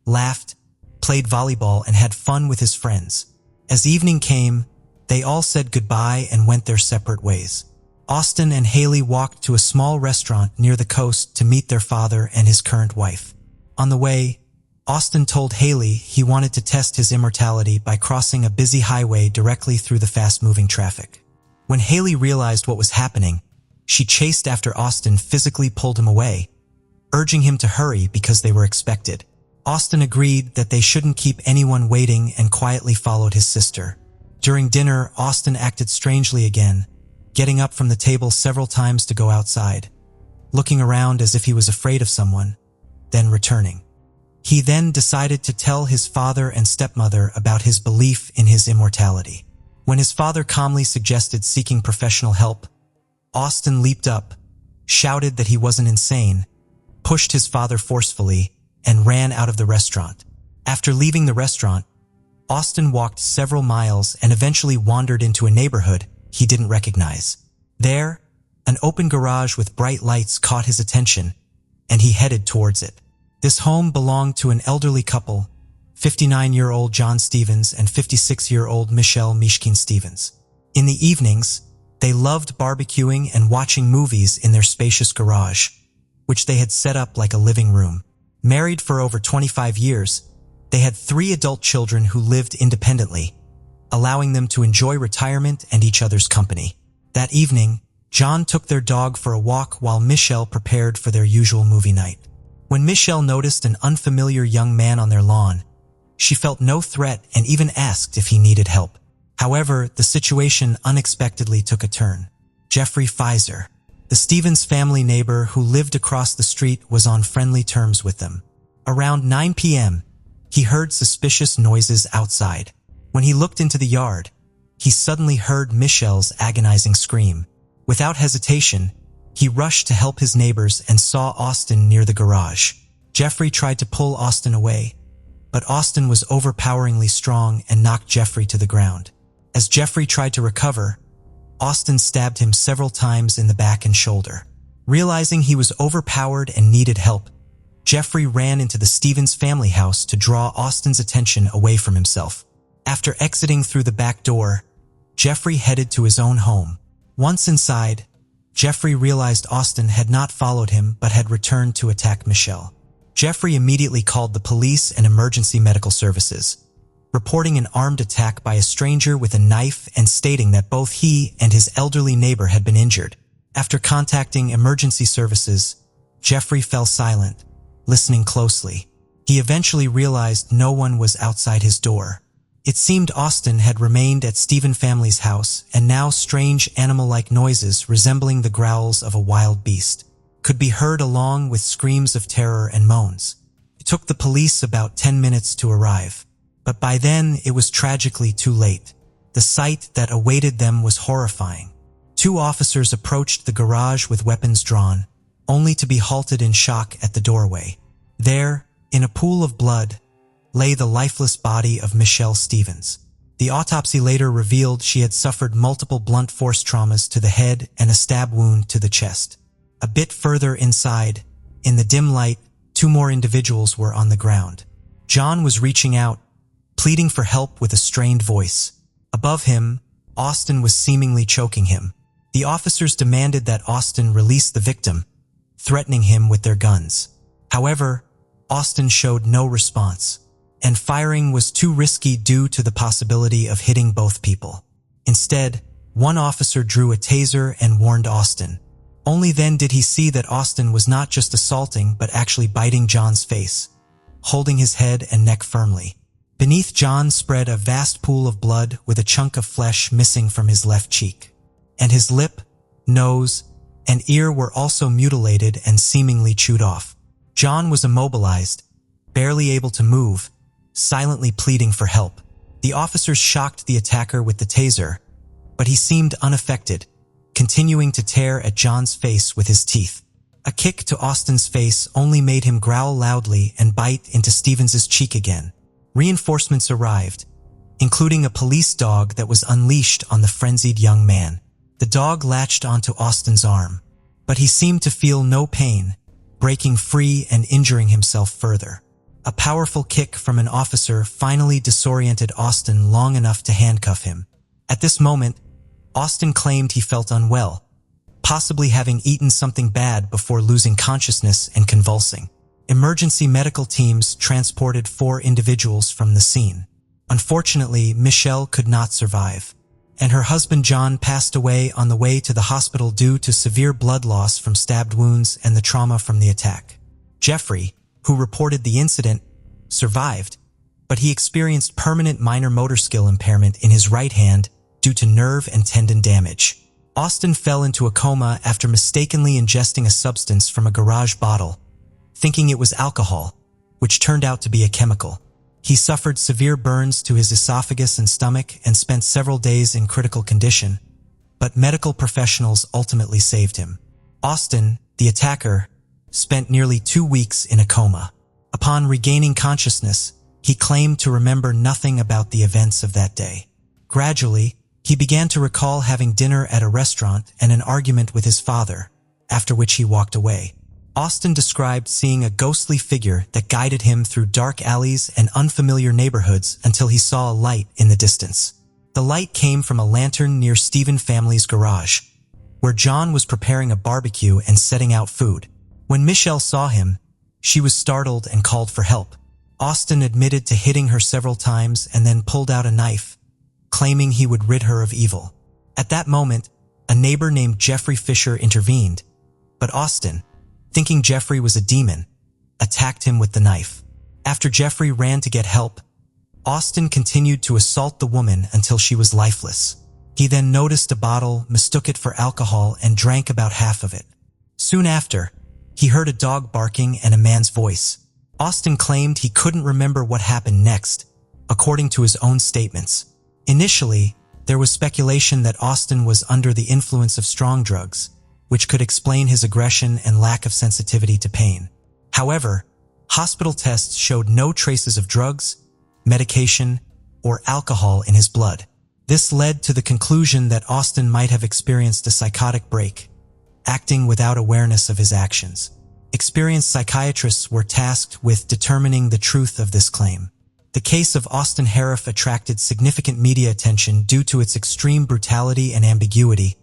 laughed, played volleyball, and had fun with his friends. As evening came, they all said goodbye and went their separate ways. Austin and Haley walked to a small restaurant near the coast to meet their father and his current wife. On the way, Austin told Haley he wanted to test his immortality by crossing a busy highway directly through the fast-moving traffic. When Haley realized what was happening, she chased after Austin, physically pulled him away, urging him to hurry because they were expected. Austin agreed that they shouldn't keep anyone waiting and quietly followed his sister. During dinner, Austin acted strangely again, getting up from the table several times to go outside, looking around as if he was afraid of someone, then returning. He then decided to tell his father and stepmother about his belief in his immortality. When his father calmly suggested seeking professional help, Austin leaped up, shouted that he wasn't insane, pushed his father forcefully, and ran out of the restaurant. After leaving the restaurant, Austin walked several miles and eventually wandered into a neighborhood he didn't recognize. There, an open garage with bright lights caught his attention, and he headed towards it. This home belonged to an elderly couple, 59-year-old John Stevens and 56-year-old Michelle Mishkin Stevens. In the evenings, they loved barbecuing and watching movies in their spacious garage, which they had set up like a living room. Married for over 25 years, they had 3 adult children who lived independently, allowing them to enjoy retirement and each other's company. That evening, John took their dog for a walk while Michelle prepared for their usual movie night. When Michelle noticed an unfamiliar young man on their lawn, she felt no threat and even asked if he needed help. However, the situation unexpectedly took a turn. Jeffrey Pfizer, the Stevens family neighbor who lived across the street, was on friendly terms with them. Around 9 p.m., he heard suspicious noises outside. When he looked into the yard, he suddenly heard Michelle's agonizing scream. Without hesitation, he rushed to help his neighbors and saw Austin near the garage. Jeffrey tried to pull Austin away, but Austin was overpoweringly strong and knocked Jeffrey to the ground. As Jeffrey tried to recover, Austin stabbed him several times in the back and shoulder. Realizing he was overpowered and needed help, Jeffrey ran into the Stevens family house to draw Austin's attention away from himself. After exiting through the back door, Jeffrey headed to his own home. Once inside, Jeffrey realized Austin had not followed him but had returned to attack Michelle. Jeffrey immediately called the police and emergency medical services, reporting an armed attack by a stranger with a knife and stating that both he and his elderly neighbor had been injured. After contacting emergency services, Jeffrey fell silent, listening closely. He eventually realized no one was outside his door. It seemed Austin had remained at Stephen family's house, and now strange animal-like noises resembling the growls of a wild beast could be heard along with screams of terror and moans. It took the police about 10 minutes to arrive, but by then it was tragically too late. The sight that awaited them was horrifying. 2 officers approached the garage with weapons drawn, only to be halted in shock at the doorway. There, in a pool of blood, lay the lifeless body of Michelle Stevens. The autopsy later revealed she had suffered multiple blunt force traumas to the head and a stab wound to the chest. A bit further inside, in the dim light, 2 more individuals were on the ground. John was reaching out, pleading for help with a strained voice. Above him, Austin was seemingly choking him. The officers demanded that Austin release the victim, threatening him with their guns. However, Austin showed no response, and firing was too risky due to the possibility of hitting both people. Instead, one officer drew a taser and warned Austin. Only then did he see that Austin was not just assaulting but actually biting John's face, holding his head and neck firmly. Beneath John spread a vast pool of blood with a chunk of flesh missing from his left cheek. And his lip, nose, and ear were also mutilated and seemingly chewed off. John was immobilized, barely able to move, silently pleading for help. The officers shocked the attacker with the taser, but he seemed unaffected, continuing to tear at John's face with his teeth. A kick to Austin's face only made him growl loudly and bite into Stevens's cheek again. Reinforcements arrived, including a police dog that was unleashed on the frenzied young man. The dog latched onto Austin's arm, but he seemed to feel no pain, breaking free and injuring himself further. A powerful kick from an officer finally disoriented Austin long enough to handcuff him. At this moment, Austin claimed he felt unwell, possibly having eaten something bad before losing consciousness and convulsing. Emergency medical teams transported 4 individuals from the scene. Unfortunately, Michelle could not survive, and her husband John passed away on the way to the hospital due to severe blood loss from stabbed wounds and the trauma from the attack. Jeffrey, who reported the incident, survived, but he experienced permanent minor motor skill impairment in his right hand due to nerve and tendon damage. Austin fell into a coma after mistakenly ingesting a substance from a garage bottle, thinking it was alcohol, which turned out to be a chemical. He suffered severe burns to his esophagus and stomach and spent several days in critical condition, but medical professionals ultimately saved him. Austin, the attacker, spent nearly 2 weeks in a coma. Upon regaining consciousness, he claimed to remember nothing about the events of that day. Gradually, he began to recall having dinner at a restaurant and an argument with his father, after which he walked away. Austin described seeing a ghostly figure that guided him through dark alleys and unfamiliar neighborhoods until he saw a light in the distance. The light came from a lantern near Stephen family's garage, where John was preparing a barbecue and setting out food. When Michelle saw him, she was startled and called for help. Austin admitted to hitting her several times and then pulled out a knife, claiming he would rid her of evil. At that moment, a neighbor named Jeffrey Fisher intervened, but Austin, thinking Jeffrey was a demon, attacked him with the knife. After Jeffrey ran to get help, Austin continued to assault the woman until she was lifeless. He then noticed a bottle, mistook it for alcohol, and drank about half of it. Soon after, he heard a dog barking and a man's voice. Austin claimed he couldn't remember what happened next, according to his own statements. Initially, there was speculation that Austin was under the influence of strong drugs, which could explain his aggression and lack of sensitivity to pain. However, hospital tests showed no traces of drugs, medication, or alcohol in his blood. This led to the conclusion that Austin might have experienced a psychotic break, acting without awareness of his actions. Experienced psychiatrists were tasked with determining the truth of this claim. The case of Austin Haru attracted significant media attention due to its extreme brutality and ambiguity,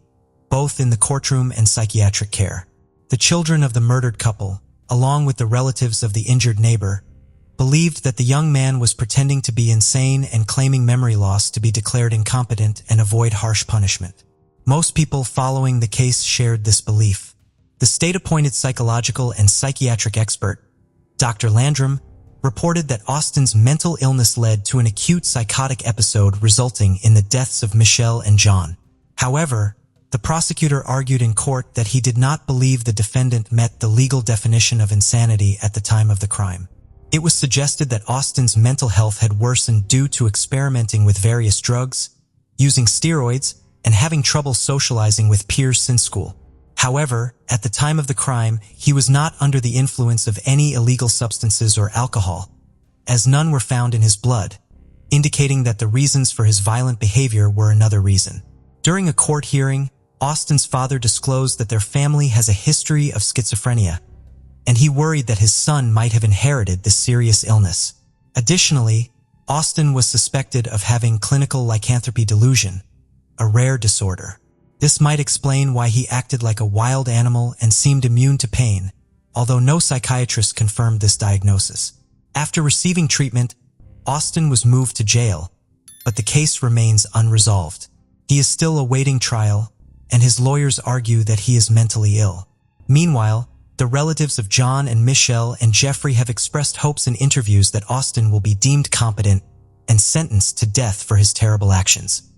both in the courtroom and psychiatric care. The children of the murdered couple, along with the relatives of the injured neighbor, believed that the young man was pretending to be insane and claiming memory loss to be declared incompetent and avoid harsh punishment. Most people following the case shared this belief. The state-appointed psychological and psychiatric expert, Dr. Landrum, reported that Austin's mental illness led to an acute psychotic episode resulting in the deaths of Michelle and John. However, the prosecutor argued in court that he did not believe the defendant met the legal definition of insanity at the time of the crime. It was suggested that Austin's mental health had worsened due to experimenting with various drugs, using steroids, and having trouble socializing with peers since school. However, at the time of the crime, he was not under the influence of any illegal substances or alcohol, as none were found in his blood, indicating that the reasons for his violent behavior were another reason. During a court hearing, Austin's father disclosed that their family has a history of schizophrenia, and he worried that his son might have inherited this serious illness. Additionally, Austin was suspected of having clinical lycanthropy delusion, a rare disorder. This might explain why he acted like a wild animal and seemed immune to pain, although no psychiatrist confirmed this diagnosis. After receiving treatment, Austin was moved to jail, but the case remains unresolved. He is still awaiting trial, and his lawyers argue that he is mentally ill. Meanwhile, the relatives of John and Michelle and Jeffrey have expressed hopes in interviews that Austin will be deemed competent and sentenced to death for his terrible actions.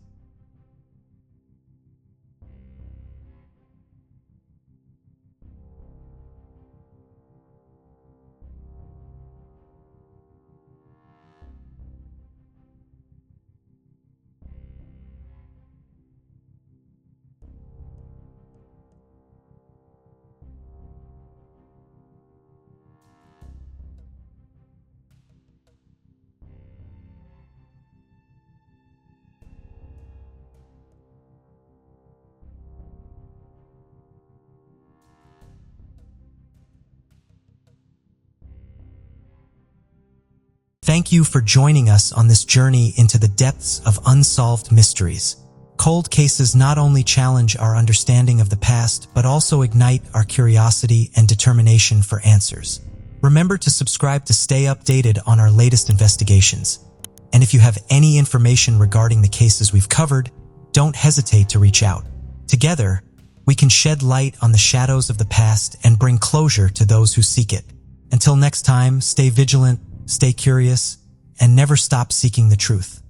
Thank you for joining us on this journey into the depths of unsolved mysteries. Cold cases not only challenge our understanding of the past, but also ignite our curiosity and determination for answers. Remember to subscribe to stay updated on our latest investigations. And if you have any information regarding the cases we've covered, don't hesitate to reach out. Together, we can shed light on the shadows of the past and bring closure to those who seek it. Until next time, stay vigilant, stay curious, and never stop seeking the truth.